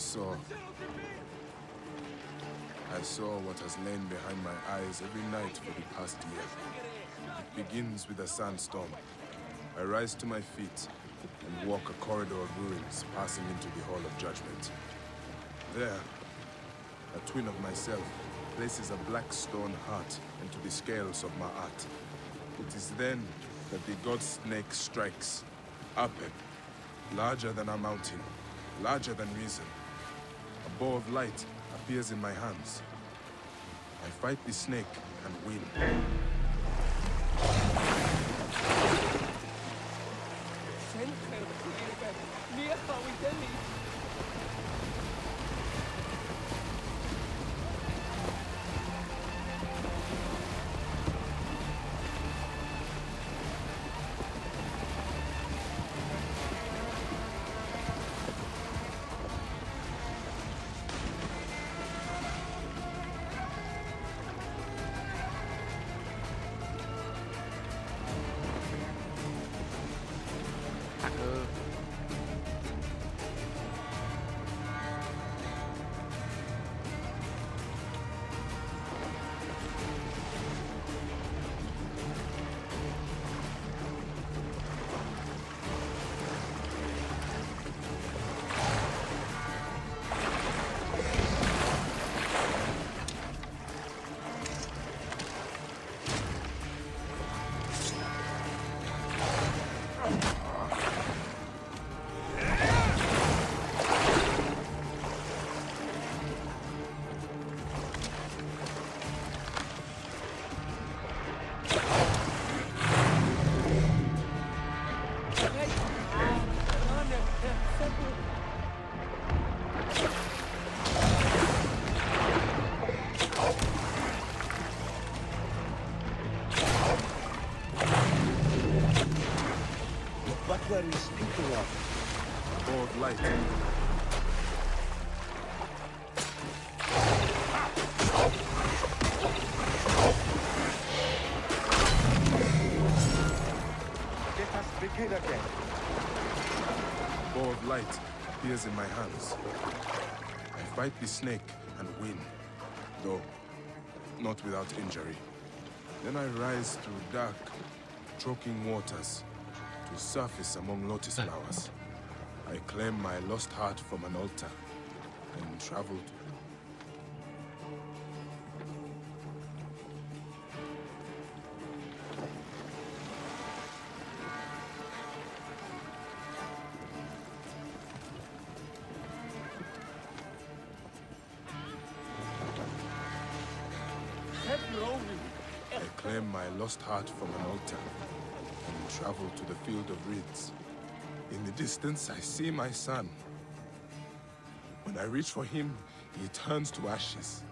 saw what has lain behind my eyes every night for the past year. It begins with a sandstorm. I rise to my feet and walk a corridor of ruins, passing into the Hall of Judgment. There, a twin of myself places a black stone heart into the scales of Ma'at. It is then that the god snake strikes. Apep, larger than a mountain, larger than reason. A bow of light appears in my hands. I fight the snake and win. What were you speaking of? Bow of light. Let us begin again. Bow of light appears in my hands. I fight the snake and win, though not without injury. Then I rise through dark, choking waters to surface among lotus flowers. I claim my lost heart from an altar and travel to... I claim my lost heart from an altar and travel to the field of reeds. In the distance, I see my son. When I reach for him, he turns to ashes.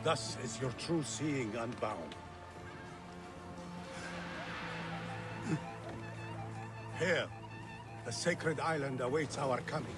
Thus is your true seeing unbound. Here, the sacred island awaits our coming.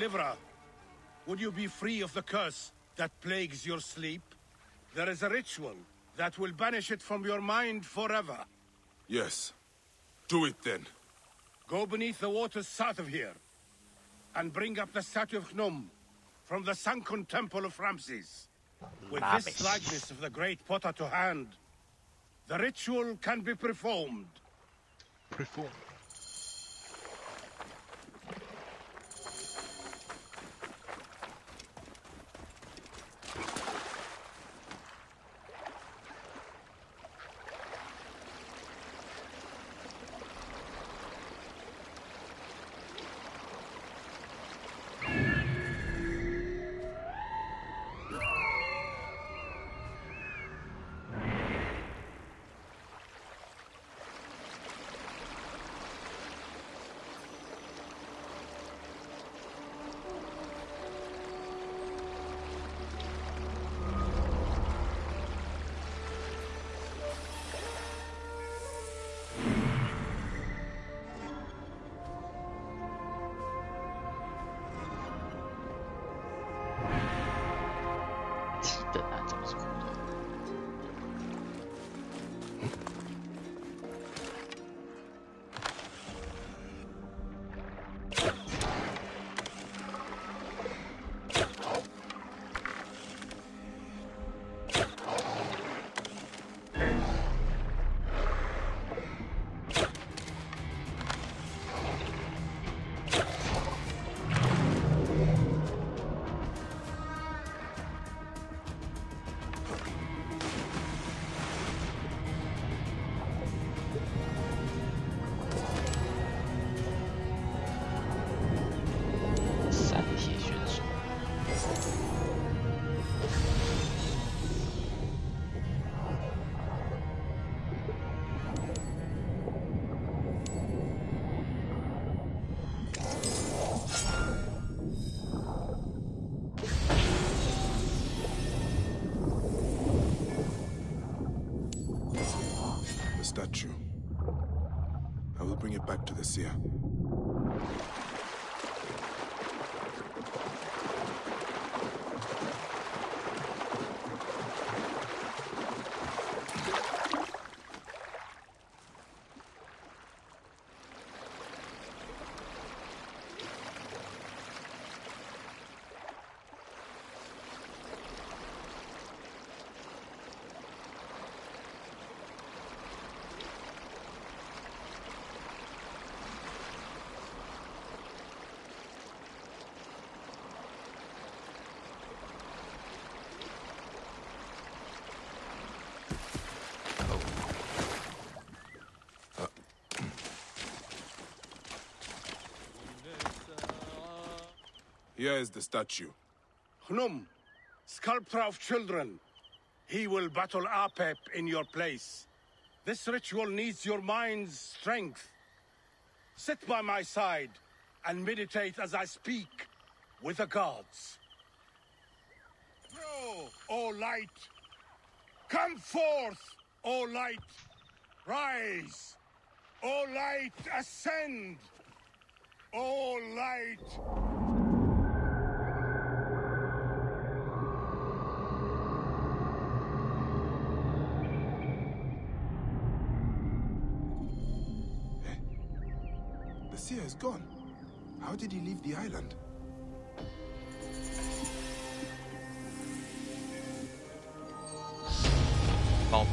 Deliverer, would you be free of the curse that plagues your sleep? There is a ritual that will banish it from your mind forever. Yes. Do it then. Go beneath the waters south of here, and bring up the statue of Gnome from the sunken temple of Ramses. With this likeness of the great potter to hand, the ritual can be performed. Performed. Statue. I will bring it back to the seer. Here is the statue. Gnome, sculptor of children. He will battle Apep in your place. This ritual needs your mind's strength. Sit by my side and meditate as I speak with the gods. Grow, O light! Come forth, O light! Rise! O light, ascend! O light! The seer is gone. How did he leave the island? Oh.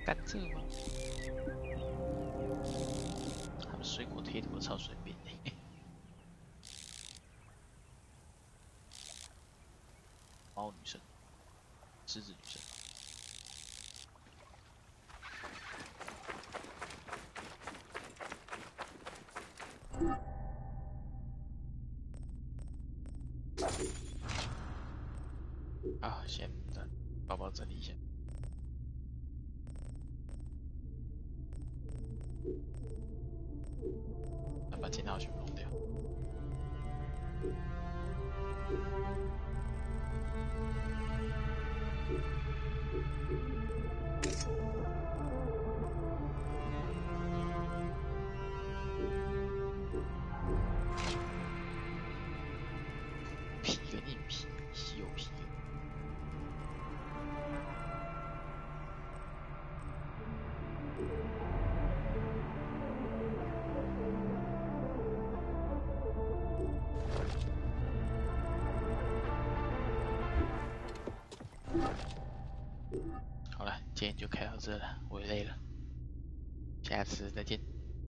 甘蔗吗？他们水果贴图超随便的。猫女生，狮子女生。啊，先包包整理一下。把剑套全部今天就开到这了，我也累了，下次再见。